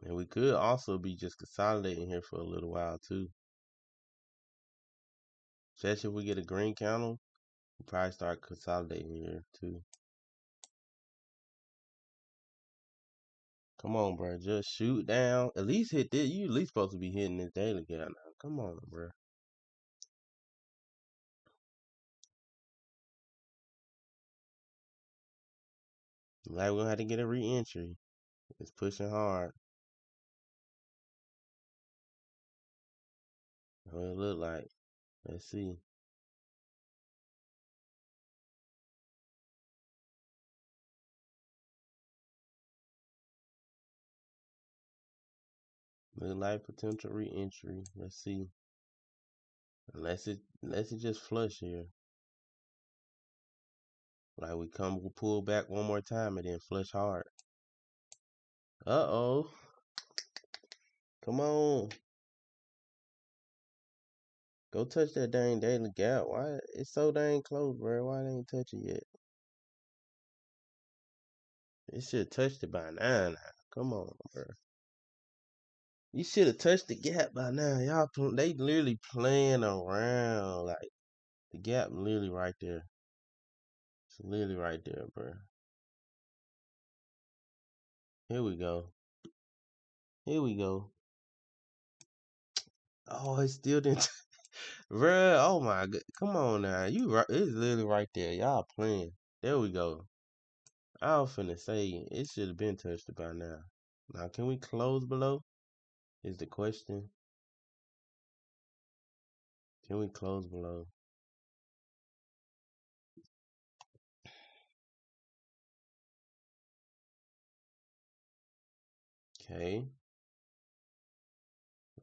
And we could also be just consolidating here for a little while too. Especially if we get a green candle, we'll probably start consolidating here too. Come on, bro. Just shoot down. At least hit this. You at least supposed to be hitting this daily gap now. Come on, bro. Like we're gonna have to get a re-entry. It's pushing hard. What it look like. Let's see. Look like potential re-entry. Let's see. Unless it just flush here. Like we'll pull back one more time and then flush hard. Uh-oh. Come on. Go touch that dang daily gap. Why? It's so dang close, bro. Why they ain't touch it yet? It should have touched it by now. Come on, bro. You should have touched the gap by now. They literally playing around. Like the gap literally right there. It's literally right there, bro. Here we go. Here we go. Oh, it still didn't. Bruh, oh my god. Come on now. You right. It's literally right there. Y'all playing. There we go. I was finna say it should have been touched by now. Now, can we close below? Is the question. Can we close below? Okay.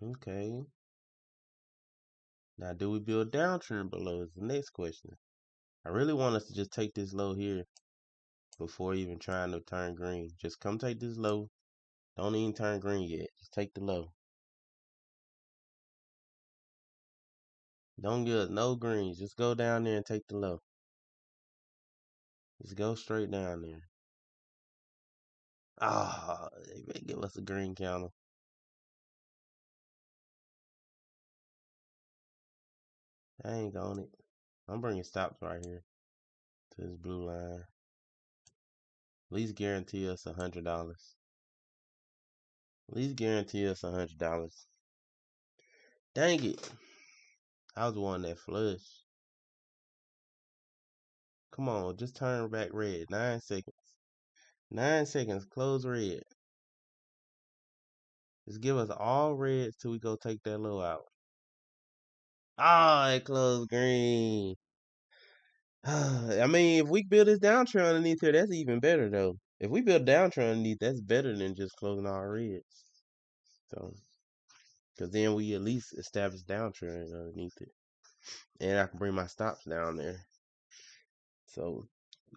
Okay. Now, do we build downtrend below? Is the next question. I really want us to just take this low here before even trying to turn green. Just come take this low. Don't even turn green yet. Just take the low. Don't give us no greens. Just go down there and take the low. Just go straight down there. Ah, they may give us a green counter. I ain't on it. I'm bringing stops right here to this blue line. At least guarantee us $100. At least guarantee us $100. Dang it. I was one that flush. Come on, just turn back red. 9 seconds. 9 seconds. Close red. Just give us all reds till we go take that low out. Ah, it closed green. I mean, if we build this downtrend underneath here, that's even better though. If we build downtrend underneath, that's better than just closing all reds. So, because then we at least establish downtrend underneath it, and I can bring my stops down there. So,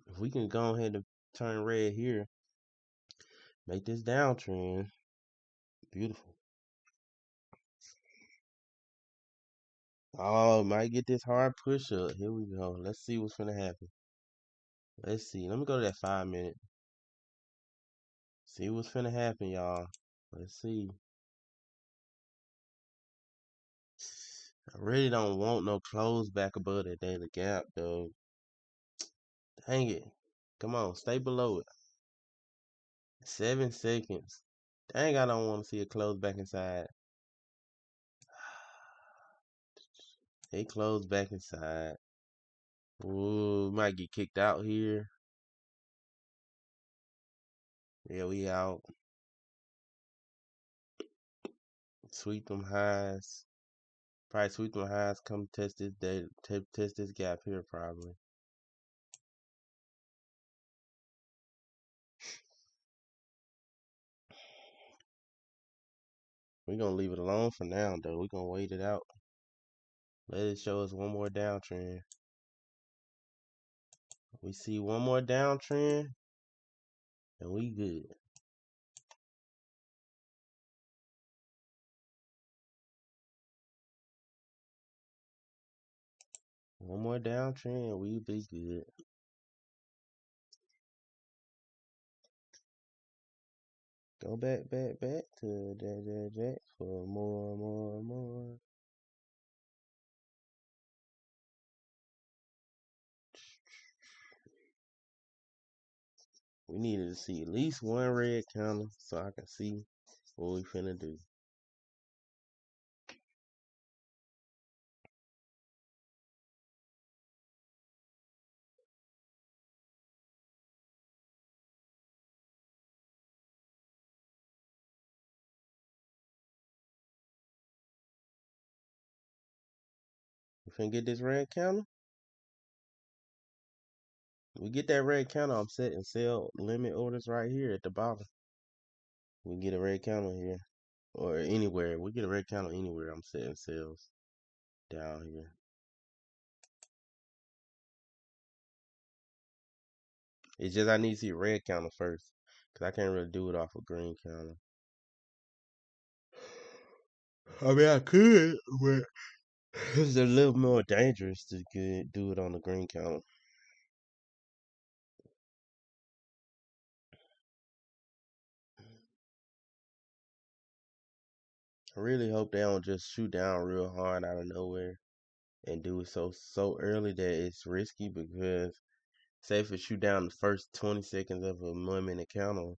if we can go ahead and turn red here, make this downtrend beautiful. Oh, might get this hard push up. Here we go. Let's see what's gonna happen. Let's see. Let me go to that 5 minute. See what's finna happen, y'all. Let's see. I really don't want no close back above that daily gap, though. Dang it. Come on, stay below it. 7 seconds. Dang, I don't want to see it close back inside. It closed back inside. Ooh, might get kicked out here. Yeah, we out. Sweep them highs. Probably sweep them highs. Come test this day. Test this gap here, probably. We're gonna leave it alone for now, though. We're gonna wait it out. Let it show us one more downtrend. We see one more downtrend, and we good. One more downtrend, we be good. Go back to that for more. We needed to see at least one red counter so I can see what we finna do. We finna get this red counter. We get that red counter. I'm setting sell limit orders right here at the bottom. We get a red counter here or anywhere. We get a red counter anywhere. I'm setting sales down here. It's just I need to see a red counter first, cause I can't really do it off a green counter. I mean, I could, but it's a little more dangerous to do it on the green counter. I really hope they don't just shoot down real hard out of nowhere and do it so early that it's risky because say if it shoot down the first 20 seconds of a 1 minute counter,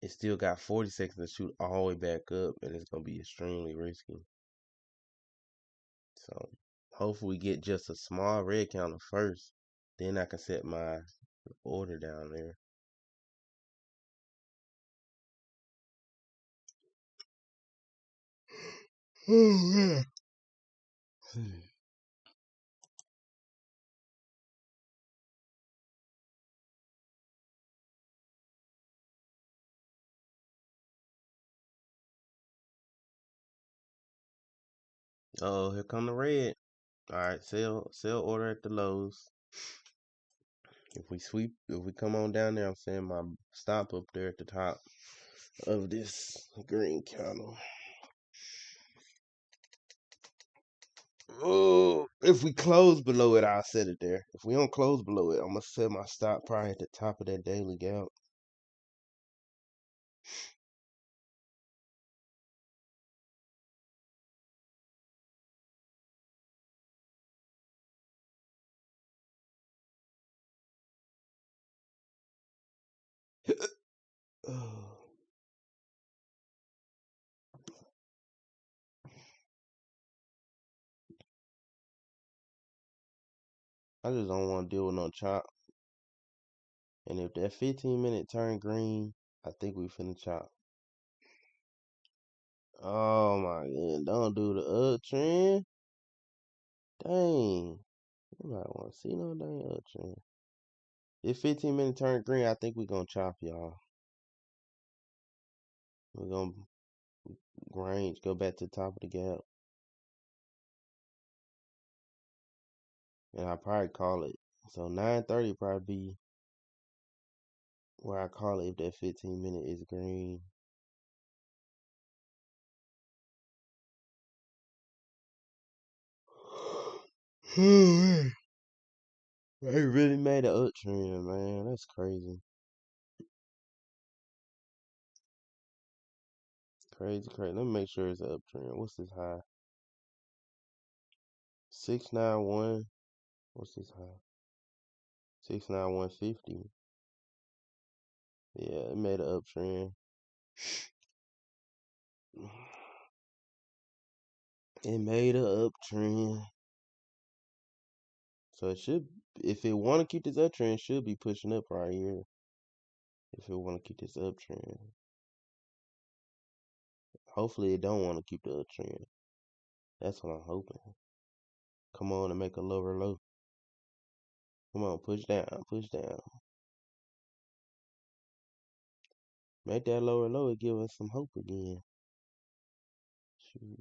it still got 40 seconds to shoot all the way back up and it's gonna be extremely risky. So hopefully we get just a small red counter first. Then I can set my order down there. Oh yeah. Oh, here come the red. Alright, sell order at the lows. If we come on down there, I'm saying my stop up there at the top of this green counter. Oh, if we close below it, I'll set it there. If we don't close below it, I'm gonna set my stop probably at the top of that daily gap. I just don't want to deal with no chop. And if that 15-minute turn green, I think we finna chop. Oh my god, don't do the uptrend. Dang. You might want to see no dang uptrend. If 15-minute turn green, I think we gonna chop, y'all. We're gonna range, go back to the top of the gap. And I probably call it. So 9:30 probably be where I call it if that 15-minute is green. They really made an uptrend, man. That's crazy. Crazy. Let me make sure it's an uptrend. What's this high? 691. What's this high? 69150. Yeah, it made an uptrend. It made an uptrend. So it should, if it want to keep this uptrend, it should be pushing up right here. If it want to keep this uptrend. Hopefully it don't want to keep the uptrend. That's what I'm hoping. Come on and make a lower low. Come on, push down, push down. Make that lower low and give us some hope again. Shoot.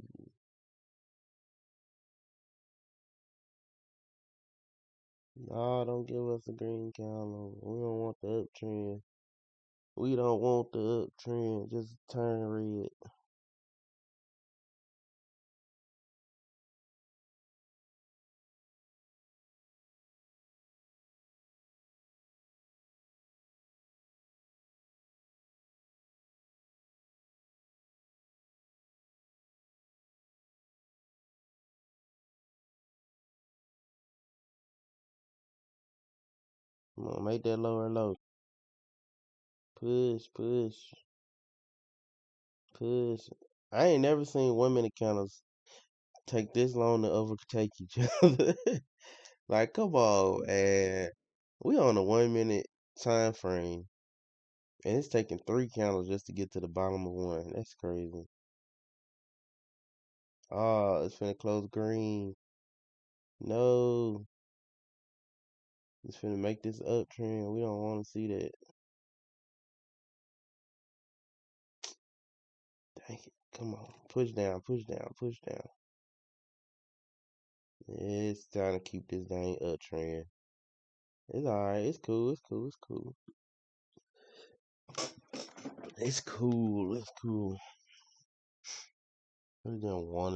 No, don't give us a green candle. We don't want the uptrend. We don't want the uptrend. Just turn red. Come on, make that lower low. Push, push, push. I ain't never seen 1 minute candles take this long to overtake each other. Like, come on, man. We on a 1 minute time frame. And it's taking 3 candles just to get to the bottom of one. That's crazy. Oh, it's finna close green. No. It's finna make this uptrend. We don't want to see that. Dang it. Come on. Push down, push down, push down. It's time to keep this dang uptrend. It's alright. It's cool. It's cool. It's cool. It's cool. It's cool. Really don't want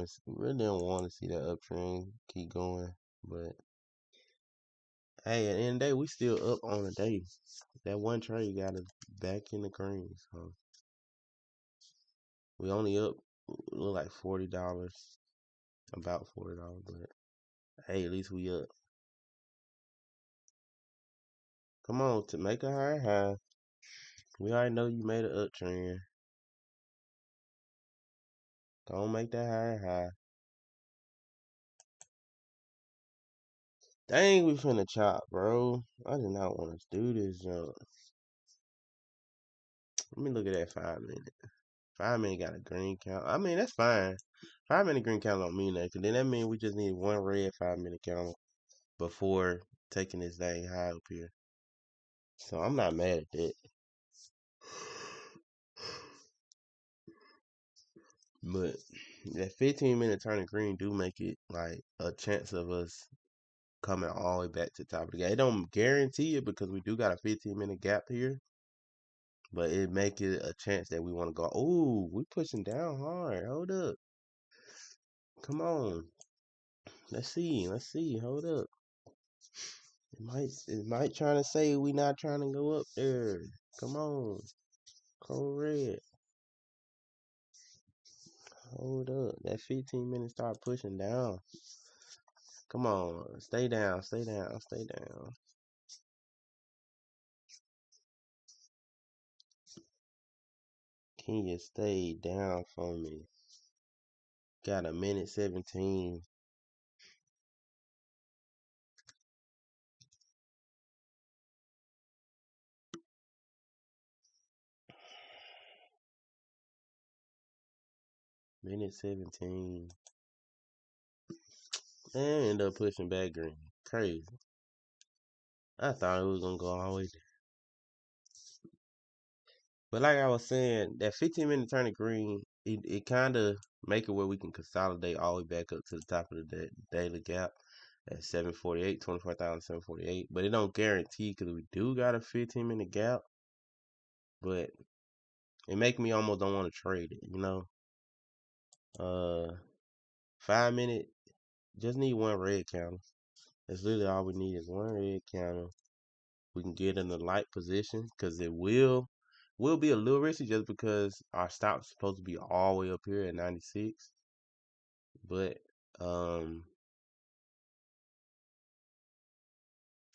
to see that uptrend keep going. But hey, at the end of the day, we still up on the day. That one trade got us back in the green. So we only up look like $40, about $40. But hey, at least we up. Come on, to make a higher high. We already know you made an uptrend. Don't make that higher high. Dang, we finna chop, bro. I did not want to do this jump. Let me look at that 5 minute. 5 minute got a green count. I mean, that's fine. 5 minute green count don't mean nothing. Cause then that means we just need one red 5 minute count before taking this thing high up here. So I'm not mad at that. But that 15 minute turning green do make it like a chance of us coming all the way back to the top of the gap. It don't guarantee it because we do got a 15 minute gap here. But it make it a chance that we want to go. Ooh, we pushing down hard. Hold up. Come on. Let's see. Hold up. It might trying to say we not trying to go up there. Come on. Code red. Hold up. That 15 minute start pushing down. Come on. Stay down. Can you stay down for me? Got a minute 17. Minute 17. And end up pushing back green. Crazy. I thought it was gonna go all the way there. But like I was saying, that 15 minute turning green, it kind of make it where we can consolidate all the way back up to the top of the daily gap at 748, 24,748. But it don't guarantee because we do got a 15 minute gap. But it make me almost don't want to trade it, 5 minute, just need one red candle. That's literally all we need is one red candle. We can get in the light position because it will be a little risky just because our stop's supposed to be all the way up here at 96. But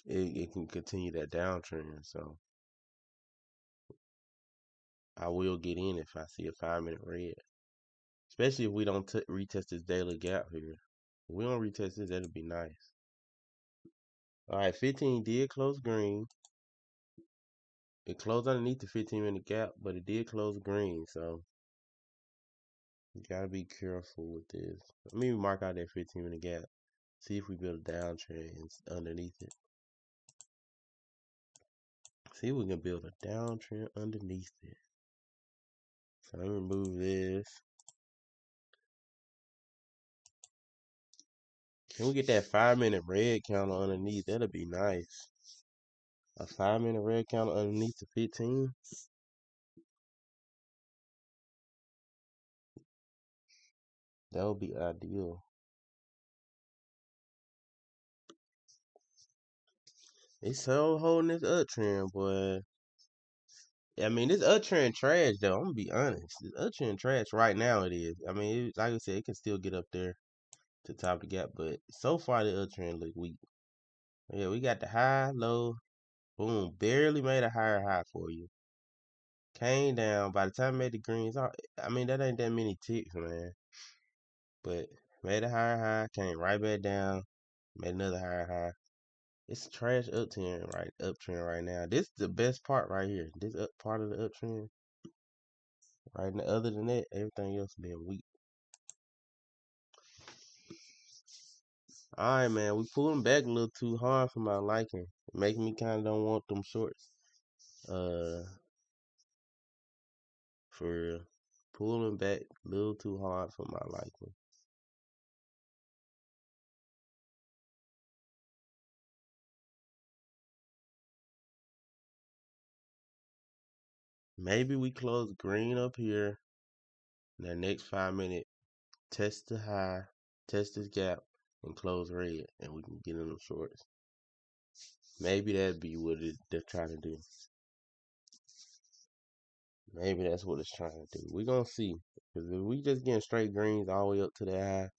it can continue that downtrend. So I will get in if I see a 5 minute red. Especially if we don't retest this daily gap here. If we don't retest this, that'll be nice. Alright, 15 did close green. It closed underneath the 15 minute gap, but it did close green, so you gotta be careful with this. Let me mark out that 15 minute gap. See if we build a downtrend underneath it. See if we can build a downtrend underneath it. So let me remove this. Can we get that 5 minute red counter underneath? That'll be nice. A 5 minute red counter underneath the 15. That would be ideal. It's so holding this uptrend, boy. I mean, this uptrend trash though. I'm gonna be honest. This uptrend trash right now. It is. I mean, like I said, it can still get up there to top of the gap, but so far the uptrend look weak. Yeah, we got the high, low, boom, barely made a higher high for you. Came down. By the time I made the greens, I mean that ain't that many ticks, man. But made a higher high, came right back down, made another higher high. It's a trash uptrend right now. This is the best part right here. This part of the uptrend. Right now, other than that, everything else been weak. Alright, man, we pulling back a little too hard for my liking. Making me kind of don't want them shorts. For real. Pulling back a little too hard for my liking. Maybe we close green up here. In the next 5 minutes, test the high, test this gap, and close red, and we can get in them shorts. Maybe that'd be what they're trying to do. Maybe that's what it's trying to do. We gonna see. Because if we just getting straight greens all the way up to the high,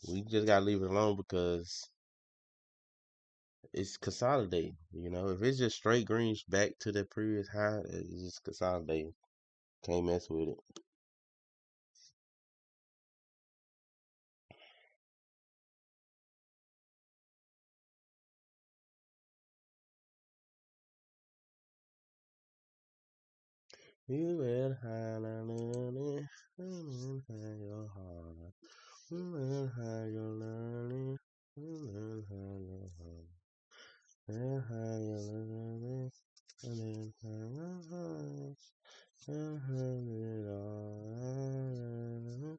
we just gotta leave it alone because it's consolidating. You know, if it's just straight greens back to the previous high, it's just consolidating. Can't mess with it. You will hide your heart. You will hide your learning. You will hide your heart. You hide your learning. And then hide your heart. And hide it all.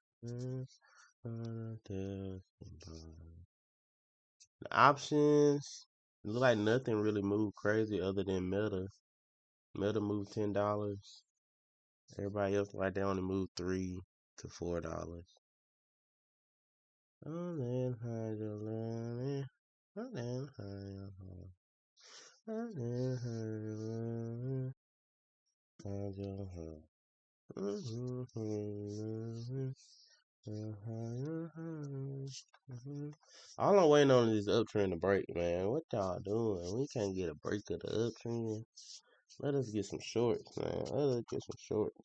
The options look like nothing really moved crazy other than Meta. Meta moved $10. Everybody else right there only moved $3 to $4. Oh, then hide your learning. Oh, then hide your heart. Oh, then hide your learning. Hide your heart. All I'm waiting on is this uptrend to break, man. What y'all doing? We can't get a break of the uptrend. Let us get some shorts, man. Let us get some shorts.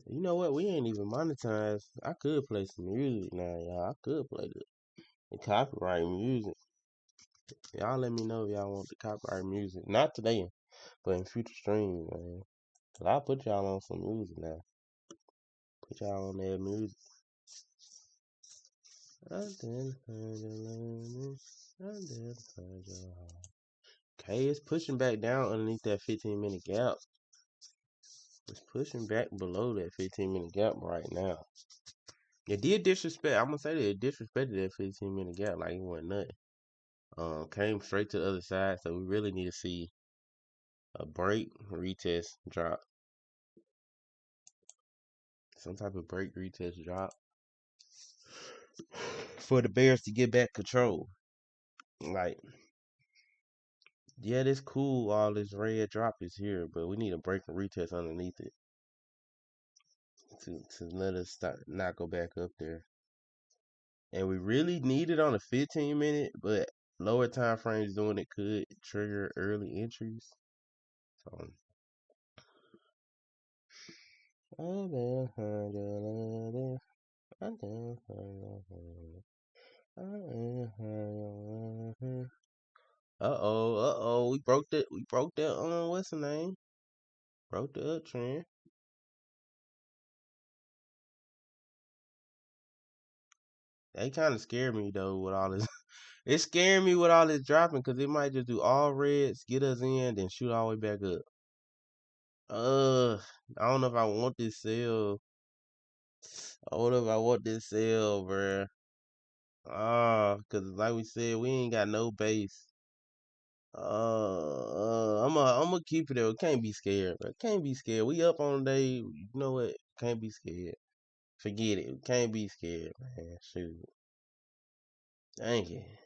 You know what? We ain't even monetized. I could play some music now, y'all. I could play the copyright music. Y'all let me know if y'all want the copyright music. Not today, but in future streams, man. Cause I'll put y'all on some music now. Put y'all on that music. Okay, it's pushing back down underneath that 15-minute gap. It's pushing back below that 15-minute gap right now. It did disrespect. I'm gonna say that it disrespected that 15-minute gap like it wasn't nothing. Came straight to the other side, so we really need to see a break, retest, drop. Some type of break, retest, drop for the Bears to get back control. Like, yeah, this cool. All this red drop is here, but we need a break and retest underneath it to let us not go back up there. And we really need it on a 15-minute, but lower time frames doing it could trigger early entries. So, we broke that. We broke that. What's the name? Broke the uptrend. They kind of scared me though with all this. It scared me with all this dropping because it might just do all reds, get us in, then shoot all the way back up. I don't know if I want this sell. I don't know if I want this sell, bruh. Cause like we said, we ain't got no base. I'm gonna keep it there. Can't be scared, bro. Can't be scared. We up on the day. You know what? Can't be scared. Forget it. Can't be scared, man. Shoot. Dang it.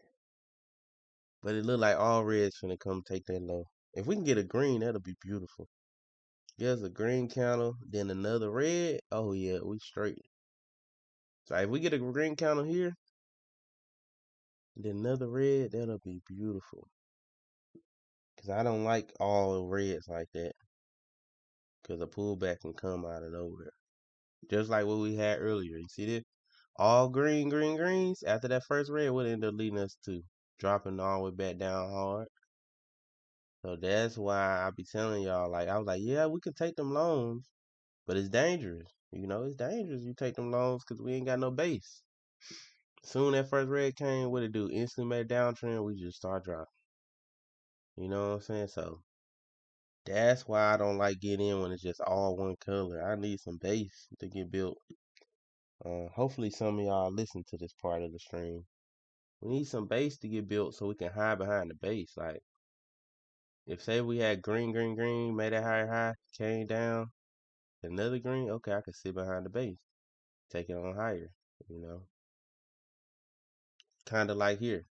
But it look like all reds finna come take that low. If we can get a green, that'll be beautiful. There's a green candle, then another red. Oh yeah, we straight. So if we get a green candle here, then another red, that'll be beautiful. Cause I don't like all reds like that. Cause a pullback can come out of nowhere. Just like what we had earlier. You see this? All greens. After that first red, what ended up leading us to? Dropping all the way back down hard. So that's why I be telling y'all, like, I was like, yeah, we can take them loans, but it's dangerous. You know, it's dangerous you take them loans because we ain't got no base. Soon that first red came, what it do? Instantly made a downtrend, we just start dropping. You know what I'm saying? So that's why I don't like getting in when it's just all one color. I need some base to get built. Hopefully some of y'all listen to this part of the stream. We need some base to get built so we can hide behind the base. Like, if say we had green, green, green, made it higher, high, came down, another green, okay, I can sit behind the base, take it on higher, you know. Kind of like here.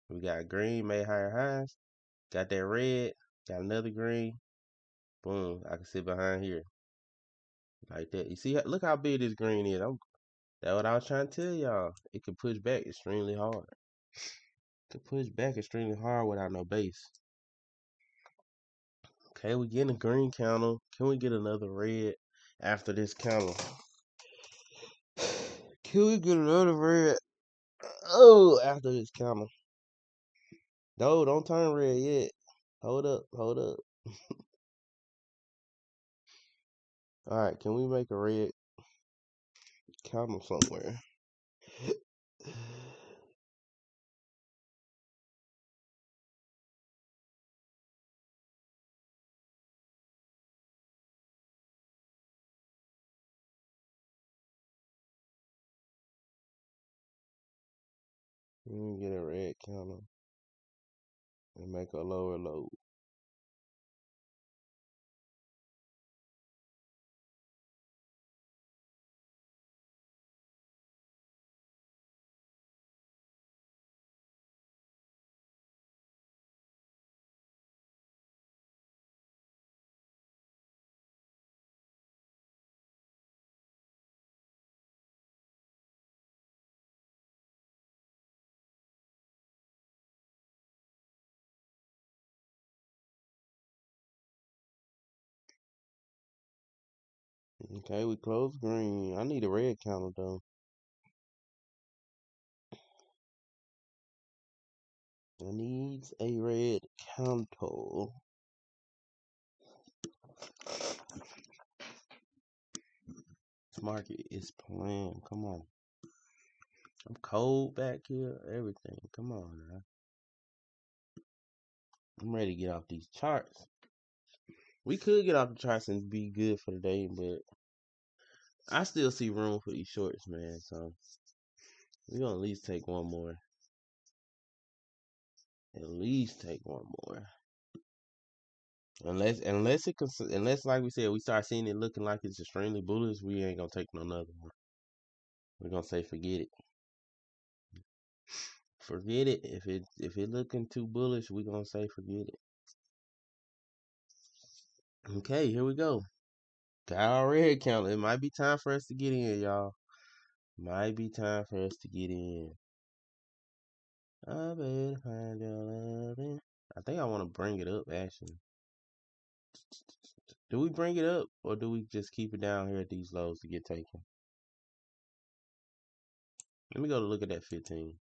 We got green, made higher highs, got that red, got another green, boom, I can sit behind here. Like that. You see, look how big this green is. That's what I was trying to tell y'all. It can push back extremely hard. It can push back extremely hard without no base. Okay, we getting a green counter. Can we get another red after this counter? Can we get another red? Oh, after this counter. No, don't turn red yet. Hold up, hold up. Alright, can we make a red counter somewhere? We can get a red counter and make a lower low. Okay, we close green. I need a red counter though. I need a red counter. This market is playing. Come on. I'm cold back here. Everything. Come on now. I'm ready to get off these charts. We could get off the charts and be good for the day, but I still see room for these shorts, man. So we're gonna at least take one more. At least take one more. Unless like we said, we start seeing it looking like it's extremely bullish, we ain't gonna take no another one. We're gonna say forget it. Forget it. If it looking too bullish, we're gonna say forget it. Okay, here we go. Got our red count. It might be time for us to get in, y'all. Might be time for us to get in. I better find your loving. I think I want to bring it up, actually. Do we bring it up, or do we just keep it down here at these lows to get taken? Let me go to look at that 15.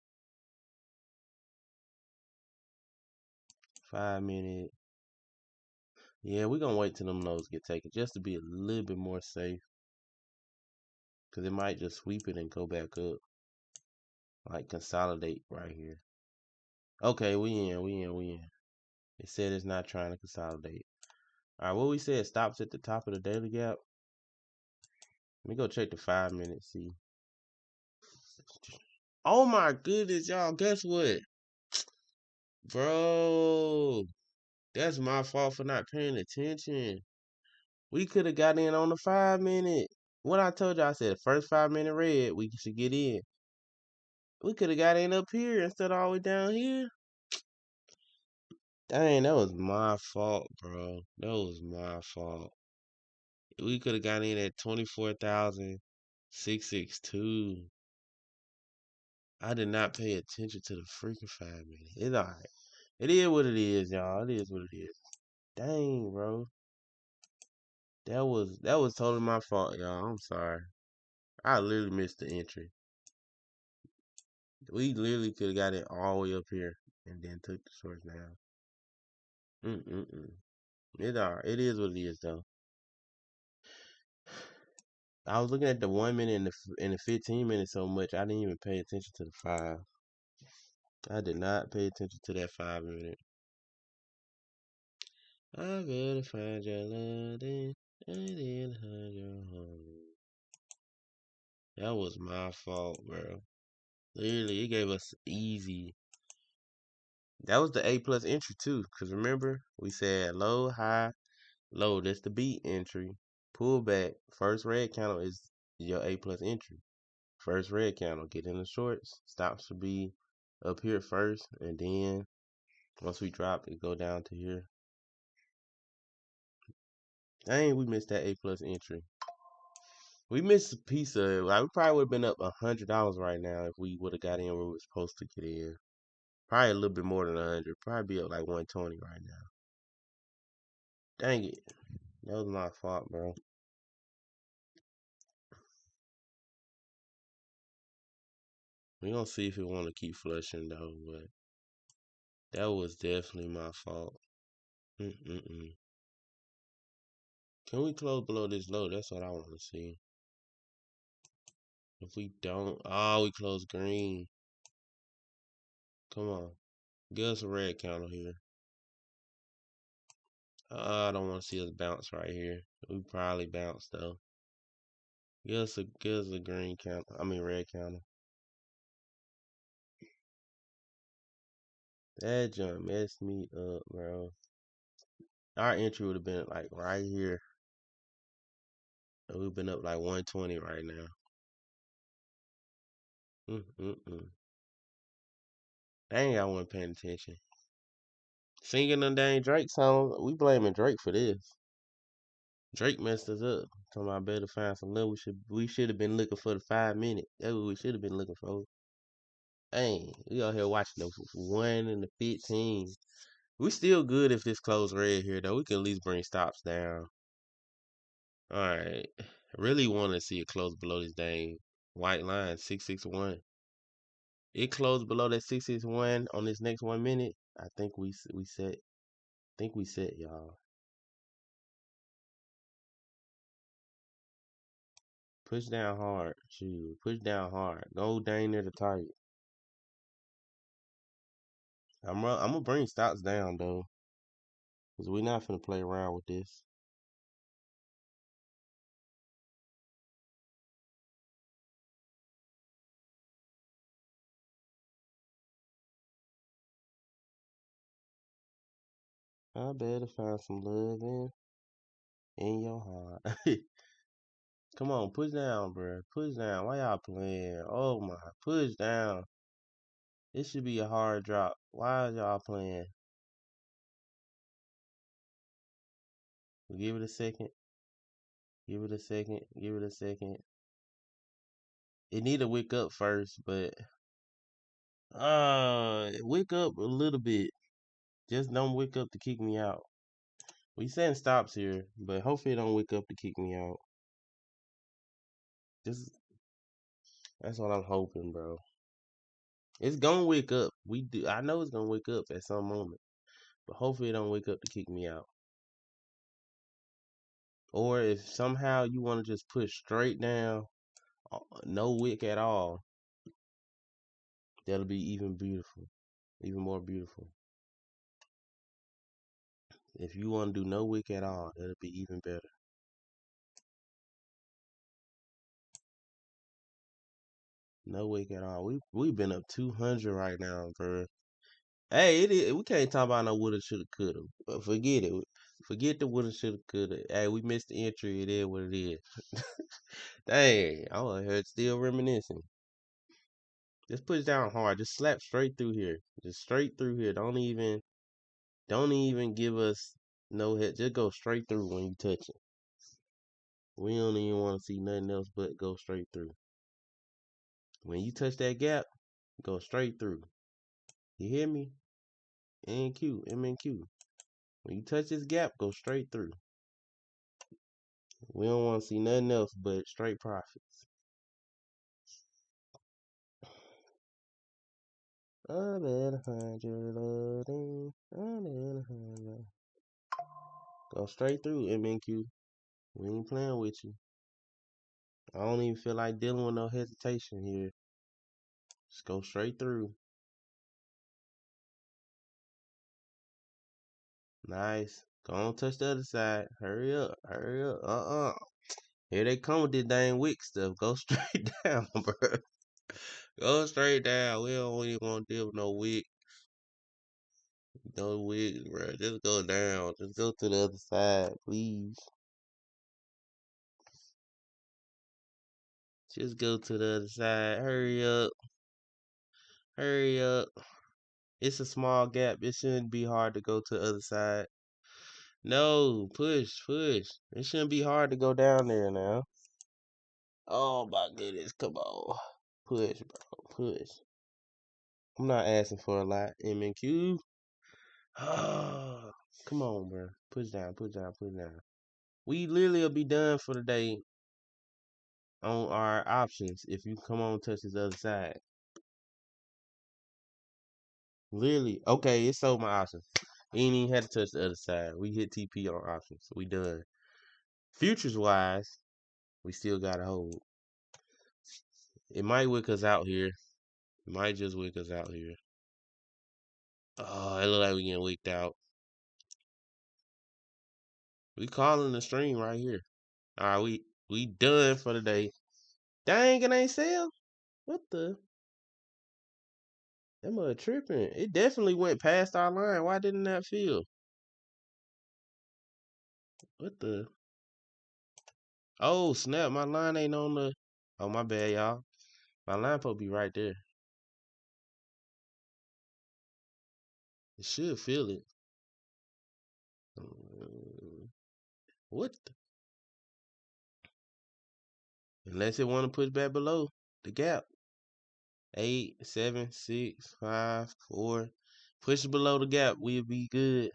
5 minute. Yeah, we're going to wait till them lows get taken just to be a little bit more safe. Because it might just sweep it and go back up. Like consolidate right here. Okay, we in. It said it's not trying to consolidate. All right, what we said stops at the top of the daily gap. Let me go check the 5 minutes, see. Oh my goodness, y'all, guess what? Bro, that's my fault for not paying attention. We could have got in on the 5 minute. What I told you, I said the first 5 minute red, we should get in. We could have got in up here instead of all the way down here. Dang, that was my fault, bro. That was my fault. We could have got in at 24,662. I did not pay attention to the freaking 5 minute. It's alright. It is what it is, y'all. It is what it is. Dang, bro. That was totally my fault, y'all. I'm sorry. I literally missed the entry. We literally could have got it all the way up here and then took the shorts down. It alright. It is what it is, though. I was looking at the 1 minute and the 15 minutes so much, I didn't even pay attention to the 5. I did not pay attention to that 5 minute. I better find your love, then I did find your home. That was my fault, bro. Literally, it gave us easy. That was the A plus entry too. Cause remember, we said low, high, low. That's the beat entry. Pull back. First red candle is your A plus entry. First red candle, get in the shorts. Stops should be up here first, and then once we drop, it go down to here. Dang, we missed that A plus entry. We missed a piece of it. Like, we probably would have been up $100 right now if we would have got in where we were supposed to get in. Probably a little bit more than 100. Probably be up like 120 right now. Dang it. That was my fault, bro. We gonna see if it want to keep flushing though, but that was definitely my fault. Mm-mm-mm. Can we close below this low? That's what I want to see. If we don't, oh, we close green. Come on, give us a red counter here. I don't want to see us bounce right here. We probably bounce though. Give us a green counter. I mean red counter. That jump messed me up, bro. Our entry would have been like right here. We've been up like 120 right now. Mm-mm-mm. Dang, I wasn't paying attention. Singing the dang Drake song, we blaming Drake for this. Drake messed us up. Talking about better find some love. We should have been looking for the 5 minute. That's what we should have been looking for. Dang, we out here watching the 1 and the 15. We still good if this close red here though. We can at least bring stops down. Alright. Really want to see it close below this dang white line, 661. It closed below that 661 on this next 1 minute. I think we set. Think we set, y'all. Push down hard. Shoot, push down hard. Go dang near the target. I'm gonna bring stops down though, cause we not finna play around with this. I better find some love in your heart. Come on, push down, bro. Push down. Why y'all playing? Oh my, push down. This should be a hard drop. Why y'all playing? Give it a second. Give it a second. Give it a second. It need to wake up first, but wake up a little bit. Just don't wake up to kick me out. We setting stops here, but hopefully it don't wake up to kick me out. Just that's what I'm hoping, bro. It's gonna wake up. We do. I know it's gonna wake up at some moment, but hopefully it don't wake up to kick me out. Or if somehow you want to just push straight down, no wick at all, that'll be even beautiful, even more beautiful. If you want to do no wick at all, that'll be even better. No wick at all. We've been up 200 right now, bro. Hey, we can't talk about no woulda, shoulda, coulda. Forget it. Forget the woulda, shoulda, coulda. Hey, we missed the entry. It is what it is. Dang, I was here still reminiscing. Just push down hard. Just slap straight through here. Just straight through here. Don't even give us no hit. Just go straight through when you touch it. We don't even want to see nothing else but go straight through. When you touch that gap, go straight through. You hear me? NQ, MNQ. When you touch this gap, go straight through. We don't want to see nothing else but straight profits. I better find your loving. I better find your... Go straight through, MNQ. We ain't playing with you. I don't even feel like dealing with no hesitation here. Just go straight through. Nice. Go on, touch the other side. Hurry up. Hurry up. Here they come with this dang wick stuff. Go straight down, bro. Go straight down. We don't even want to deal with no wick. No wick, bro. Just go down. Just go to the other side, please. Just go to the other side. Hurry up. Hurry up. It's a small gap. It shouldn't be hard to go to the other side. No, push, push. It shouldn't be hard to go down there now. Oh my goodness, come on. Push, bro. Push. I'm not asking for a lot. MNQ. Oh, come on, bro. Push down, push down, push down. We literally will be done for the day on our options if you come on and touch this other side. Literally. Okay, it sold my options. You ain't even had to touch the other side. We hit TP on options. We done. Futures wise, we still got to hold. It might wick us out here. It might just wick us out here. Oh, it look like we getting wicked out. We calling the stream right here. All right, we done for the day. Dang, it ain't sell. What the? That mother tripping. It definitely went past our line. Why didn't that feel? What the? Oh, snap. My line ain't on the. Oh, my bad, y'all. My line supposed to be right there. It should feel it. What the? Unless it want to push back below the gap. 8, 7, 6, 5, 4. Push it below the gap. We'll be good.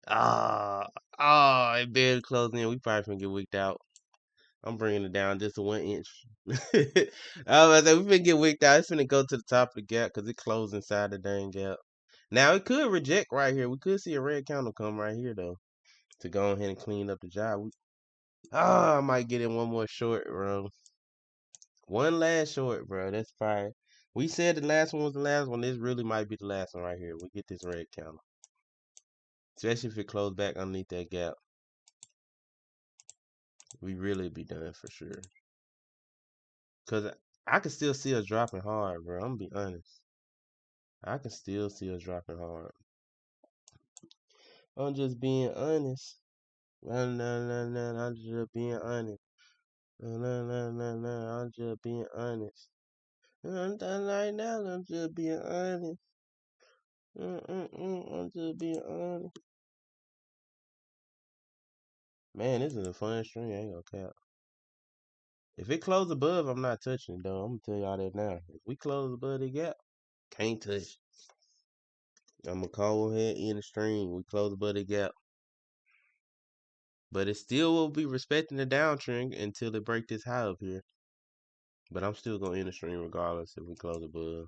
It barely closed in. We probably finna get wicked out. I'm bringing it down just a 1 inch. I was like, we finna get wicked out. It's finna go to the top of the gap because it closed inside the dang gap. Now it could reject right here. We could see a red candle come right here though to go ahead and clean up the job. I might get in one more short, bro. One last short, bro. That's fine. We said the last one was the last one. This really might be the last one right here. We get this red candle. Especially if it closed back underneath that gap. We really be done for sure. Because I can still see us dropping hard, bro. I'm going to be honest. I can still see us dropping hard. I'm just being honest. I'm just being honest. I'm just being honest. I'm done right now. I'm just being honest. I'm just being honest. Man, this is a fun string. I ain't gonna cap. If it close above, I'm not touching it, though. I'm gonna tell y'all that now. If we close above the gap, can't touch. I'm gonna call ahead in the string. We close above the gap. But it still will be respecting the downtrend until it break this high up here. But I'm still gonna end the string regardless if we close above.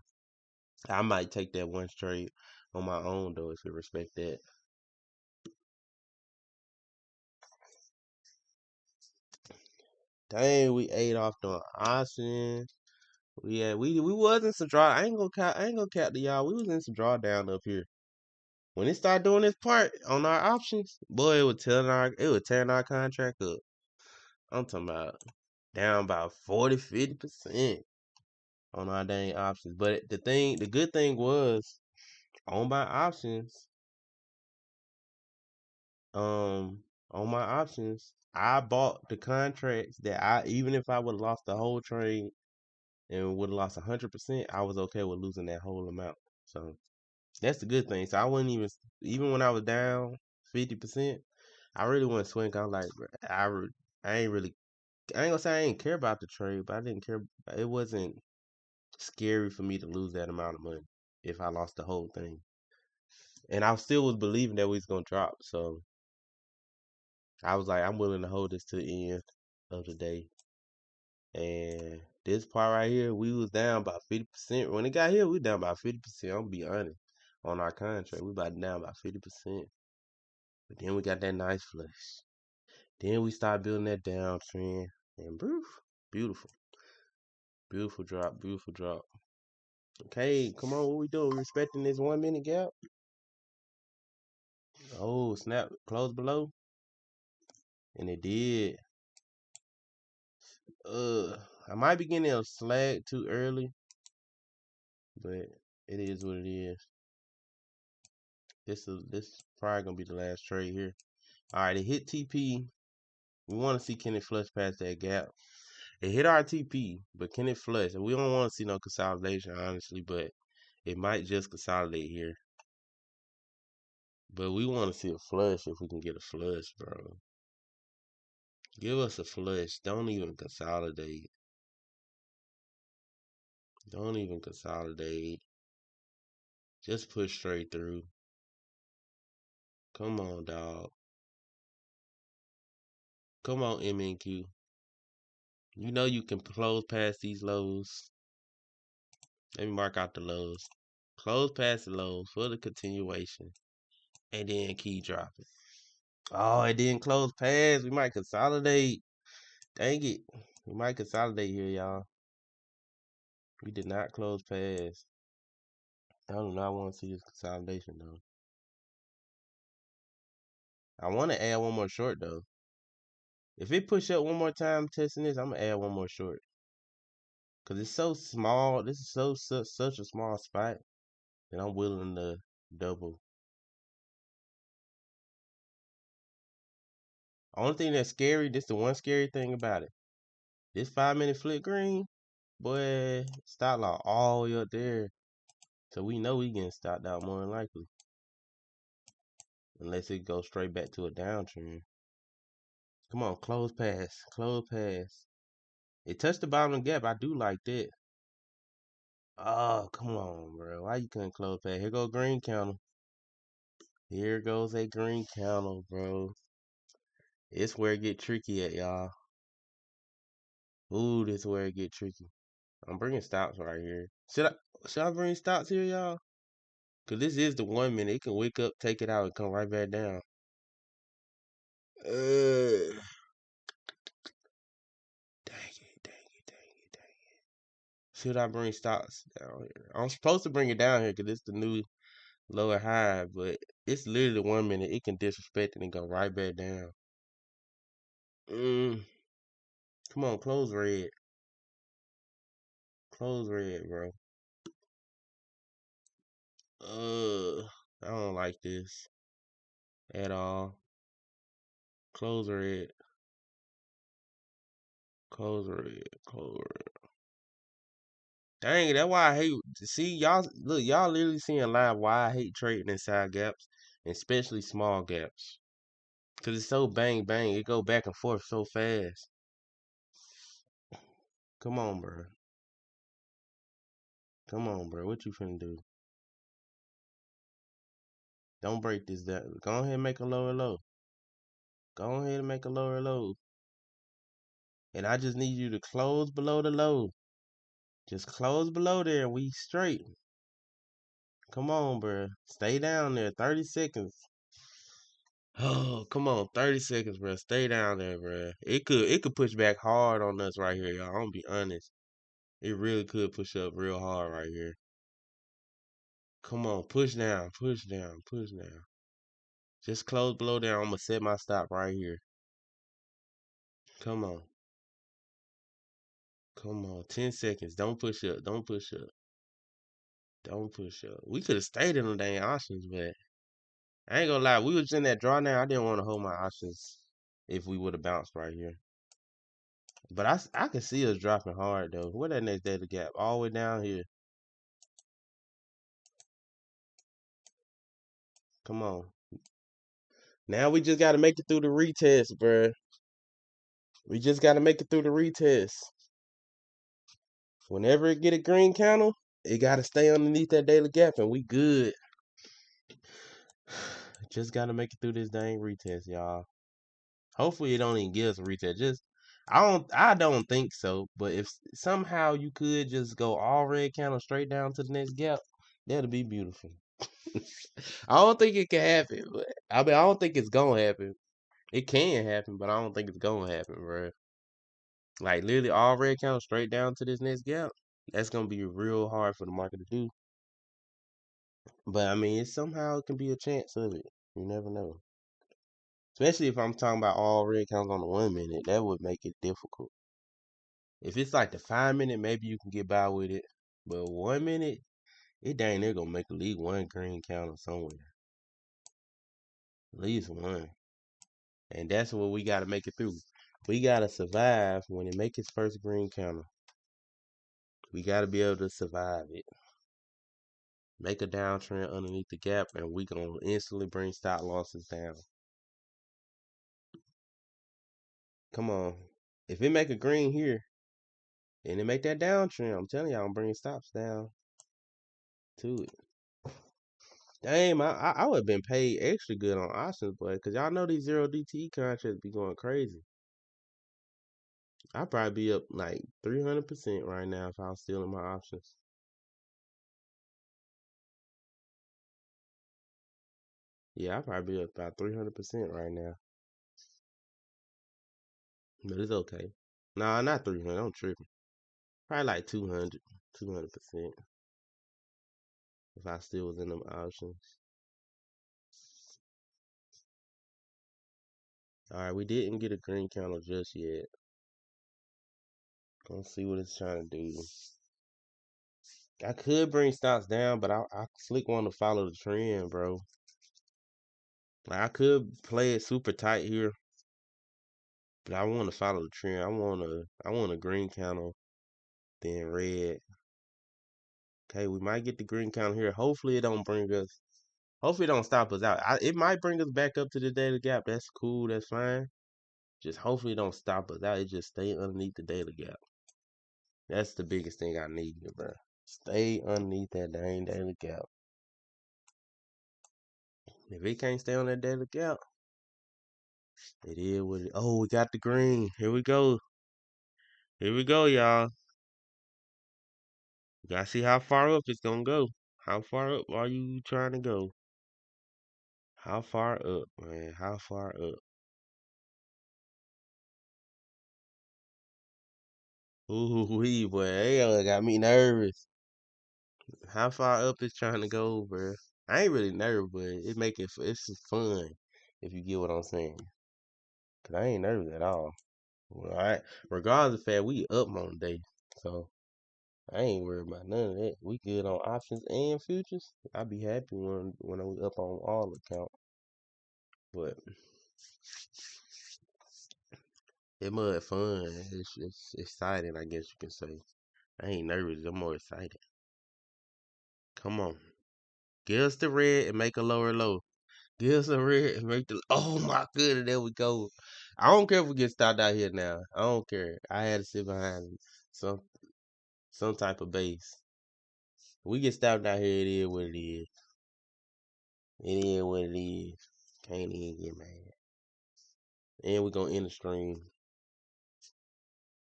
I might take that one straight on my own though if it respect that. Dang, we ate off the option. We was in some draw. I ain't gonna cap to y'all. We was in some drawdown up here. When it started doing this part on our options, boy, it was tearing our contract up. I'm talking about down about 40-50% on our dang options. But the good thing was on my options, I bought the contracts that even if I would have lost the whole trade and would have lost 100%, I was okay with losing that whole amount. So that's the good thing. So I wouldn't even when I was down 50%, I really wasn't swing. I was like, bro, I ain't really, I ain't gonna say I ain't care about the trade, but I didn't care. It wasn't scary for me to lose that amount of money if I lost the whole thing. And I still was believing that we was gonna drop. So I was like, I'm willing to hold this to the end of the day. And this part right here, we was down about 50%. When it got here, we down about 50%. I'm gonna be honest. On our contract, we about down about 50%. But then we got that nice flush. Then we start building that downtrend. And beautiful. Beautiful drop, beautiful drop. Okay, come on, what we doing? We respecting this 1 minute gap? Oh, snap, close below. And it did. I might be getting a slag too early, but it is what it is. This probably gonna be the last trade here. All right, it hit TP. We want to see can it flush past that gap. It hit our TP, but can it flush? We don't want to see no consolidation, honestly, but it might just consolidate here. But we want to see a flush if we can get a flush, bro. Give us a flush. Don't even consolidate. Don't even consolidate. Just push straight through. Come on, dog. Come on, MNQ. You know you can close past these lows. Let me mark out the lows. Close past the lows for the continuation. And then keep dropping. Oh, it didn't close past. We might consolidate. Dang it. We might consolidate here, y'all. We did not close past. I do not want to see this consolidation, though. I want to add one more short, though. If it push up one more time testing this, I'm going to add one more short. Because it's so small. This is such a small spot that I'm willing to double. Only thing that's scary, this the one scary thing about it. This 5-minute flip green, boy, stop loss all the way up there. So we know we getting stopped out more than likely. Unless it goes straight back to a downtrend. Come on, close pass. Close pass. It touched the bottom of the gap. I do like that. Oh, come on, bro. Why you couldn't close pass? Here go green counter. Here goes a green counter, bro. It's where it get tricky at, y'all. Ooh, this is where it get tricky. I'm bringing stops right here. Should I bring stops here, y'all? Cause this is the 1 minute. It can wake up, take it out, and come right back down. Dang it. Should I bring stops down here? I'm supposed to bring it down here because it's the new lower high, but it's literally 1 minute. It can disrespect it and go right back down. Come on, close red. Close red, bro. I don't like this at all. Close red. Close red. Close red. Dang, that's why I hate. See, y'all, look, y'all literally seeing live why I hate trading inside gaps, especially small gaps. Because it's so bang, bang. It go back and forth so fast. Come on, bro. Come on, bro. What you finna do? Don't break this down. Go ahead and make a lower low. Go ahead and make a lower low. And I just need you to close below the low. Just close below there and we straight. Come on, bro. Stay down there. 30 seconds. Oh, come on. 30 seconds, bro. Stay down there, bro. It could push back hard on us right here, y'all. I'm gonna be honest. It really could push up real hard right here. Come on. Push down. Push down. Push down. Just close below there. I'm gonna set my stop right here. Come on. Come on. 10 seconds. Don't push up. Don't push up. Don't push up. We could have stayed in the dang options, but I ain't gonna lie. We was in that draw now. I didn't want to hold my options if we would have bounced right here. But I can see us dropping hard, though. Where that next data gap? All the way down here. Come on. Now we just got to make it through the retest, bruh. We just got to make it through the retest. Whenever it get a green candle, it got to stay underneath that daily gap, and we good. Just got to make it through this dang retest, y'all. Hopefully it don't even give us a retest. I don't think so. But if somehow you could just go all red candle straight down to the next gap, that'd be beautiful. I don't think it can happen, but I don't think it's gonna happen. It can happen, but I don't think it's gonna happen, bro. Like literally all red candle straight down to this next gap. That's gonna be real hard for the market to do. But I mean, it can be a chance of it. You never know. Especially if I'm talking about all red candles on the 1 minute, that would make it difficult. If it's like the 5 minute, maybe you can get by with it. But 1 minute, it dang near gonna make at least one green counter somewhere. At least one. And that's what we gotta make it through. We gotta survive when it make its first green counter. We gotta be able to survive it. Make a downtrend underneath the gap, and we gonna instantly bring stop losses down. Come on. If it make a green here, and it make that downtrend, I'm telling y'all, I'm bringing stops down to it. Damn, I would have been paid extra good on options, boy, because y'all know these 0 DTE contracts be going crazy. I'd probably be up like 300% right now if I was still in my options. Yeah, I'd probably be up about 300% right now. But it's okay. Nah, not 300. I'm tripping. Probably like 200, 200% if I still was in them options. All right, we didn't get a green candle just yet. Let's see what it's trying to do. I could bring stocks down, but I slick want to follow the trend, bro. Like, I could play it super tight here, but I want to follow the trend. I want a green candle, then red. Okay, we might get the green candle here. Hopefully it don't bring us. Hopefully it don't stop us out. It might bring us back up to the daily gap. That's cool. That's fine. Just hopefully it don't stop us out. It just stay underneath the daily gap. That's the biggest thing I need, bro. Stay underneath that dang daily gap. If it can't stay on that daily gap, it is what it. Oh, we got the green. Here we go. Here we go, y'all. You gotta see how far up it's gonna go. How far up are you trying to go? How far up, man? How far up? Ooh, wee, boy. They got me nervous. How far up is trying to go, bro? I ain't really nervous, but it's just fun if you get what I'm saying. Cause I ain't nervous at all. All right, regardless of the fact we up on the day, so I ain't worried about none of that. We good on options and futures. I be happy when we up on all account, but it mud fun. It's exciting, I guess you can say. I ain't nervous. I'm more excited. Come on, give us the red and make a lower low. Give us a red and make the. Oh my goodness, there we go. I don't care if we get stopped out here now. I don't care. I had to sit behind some some type of base. We get stopped out here. It is what it is. It is what it is. Can't even get mad. And we're gonna end the stream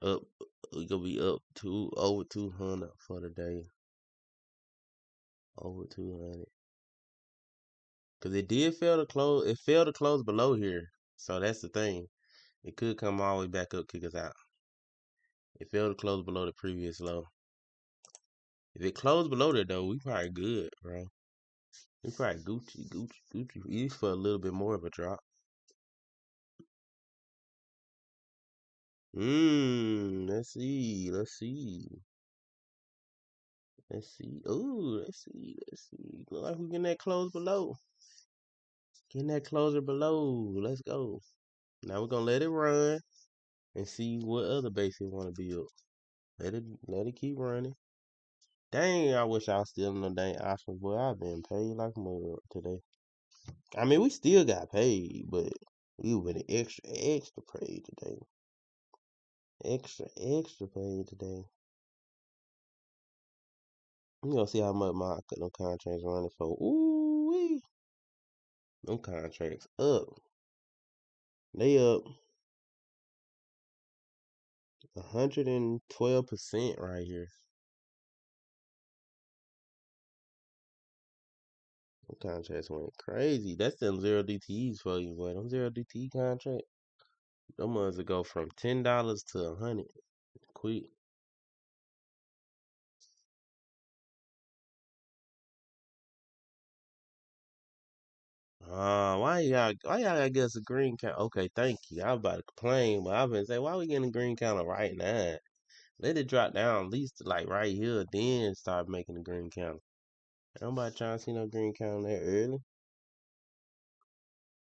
up. We gonna be up to over 200 for the day. Over 200. Cause it did fail to close. It failed to close below here. So that's the thing. It could come all the way back up, kick us out. It failed to close below the previous low. If it closed below that though, we probably good, bro. We probably Gucci. East for a little bit more of a drop. Let's see. Let's see. Let's see. Ooh, let's see. Let's see. Look like we getting that close below. Getting that closer below. Let's go. Now we're gonna let it run and see what other base it wanna build. Let it keep running. Dang, I wish I was still in the dang options, boy. I've been paid like mud today. I mean, we still got paid, but we were extra paid today. Extra paid today. We gonna see how much my them contracts running for. Ooh wee. Them contracts up. They up 112% right here. Them contracts went crazy. That's them 0 DTEs for you, boy. Them 0 DTE contracts. Them ones that go from $10 to 100. Quick. Why y'all gotta get us a green count? Okay, thank you. I was about to complain, but I've been saying, why we getting a green counter right now? Let it drop down at least like right here, then start making the green candle. Nobody trying to see no green candle that early.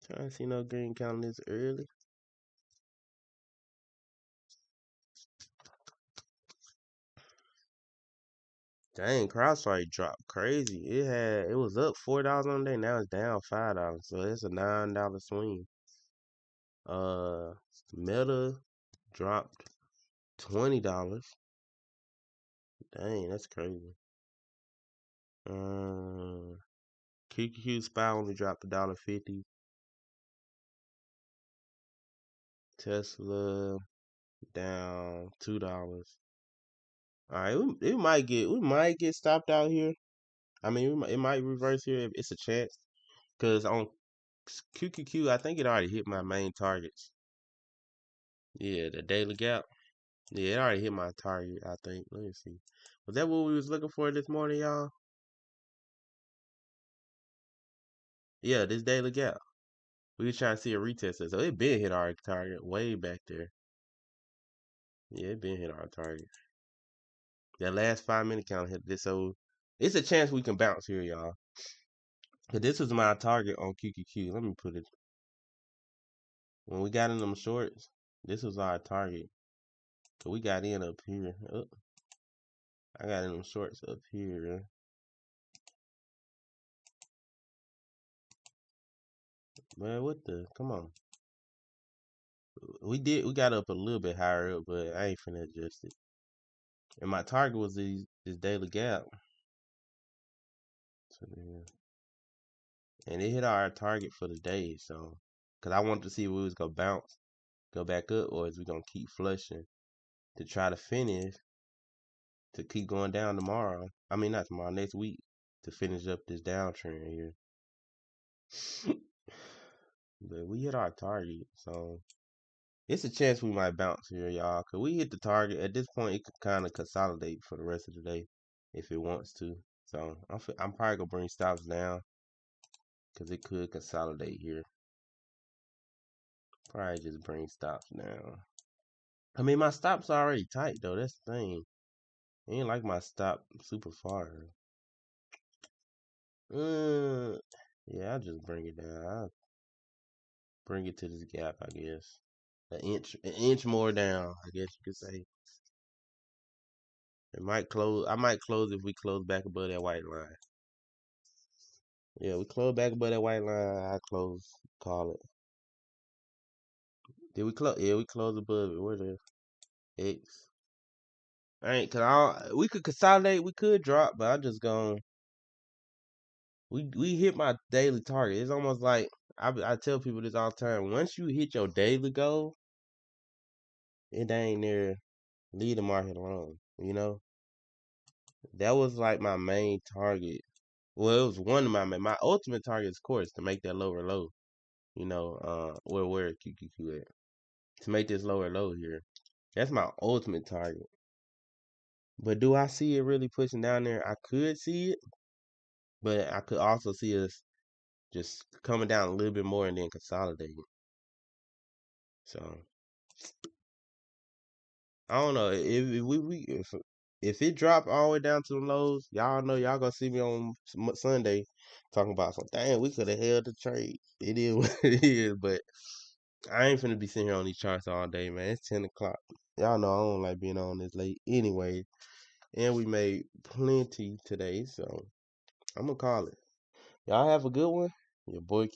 Trying to see no green candle this early. Dang, CrowdStrike dropped crazy. It was up $4 on the day. Now it's down $5. So it's a $9 swing. Meta dropped $20. Dang, that's crazy. QQQ Spy only dropped $1.50. Tesla down $2. All right, we might get stopped out here. I mean, it might reverse here if it's a chance. Cause on QQQ, I think it already hit my main targets. Yeah, the daily gap. Yeah, it already hit my target, I think. Let me see. Was that what we was looking for this morning, y'all? Yeah, this daily gap. We was trying to see a retest. So it been hit our target way back there. Yeah, it been hit our target. That last 5 minute count hit this, so it's a chance we can bounce here, y'all. Cause this was my target on QQQ. Let me put it. When we got in them shorts, this was our target. So we got in up here. Oh, I got in them shorts up here. Man, what the? Come on. We got up a little bit higher up, but I ain't finna adjust it. And my target was this daily gap. So, yeah. And it hit our target for the day, so cause I wanted to see if we was gonna bounce, go back up, or is we gonna keep flushing to try to finish to keep going down tomorrow. I mean not tomorrow, next week to finish up this downtrend here. But we hit our target, so it's a chance we might bounce here, y'all. Cause we hit the target. At this point, it could kind of consolidate for the rest of the day if it wants to. So I'm probably gonna bring stops down because it could consolidate here. Probably just bring stops down. I mean, my stop's already tight though. That's the thing. It ain't like my stop super far. Yeah, I'll just bring it down. I'll bring it to this gap, I guess. An inch more down, I guess you could say. It might close. I might close if we close back above that white line. Yeah, we close back above that white line. I close. Call it. Did we close? Yeah, we close above it. Where the X? I ain't cause we could consolidate. We could drop, but I just gone. We hit my daily target. It's almost like I tell people this all the time. Once you hit your daily goal, it ain't there. Leave the market alone. You know, that was like my main target. Well, it was one of my ultimate targets, of course, to make that lower low. You know, where QQQ at? To make this lower low here. That's my ultimate target. But do I see it really pushing down there? I could see it, but I could also see us just coming down a little bit more and then consolidating. So I don't know if it drop all the way down to the lows. Y'all know y'all gonna see me on Sunday talking about some. Dang, we could have held the trade. It is what it is, but I ain't finna be sitting here on these charts all day, man. It's 10 o'clock. Y'all know I don't like being on this late anyway. And we made plenty today, so I'm gonna call it. Y'all have a good one. Your boy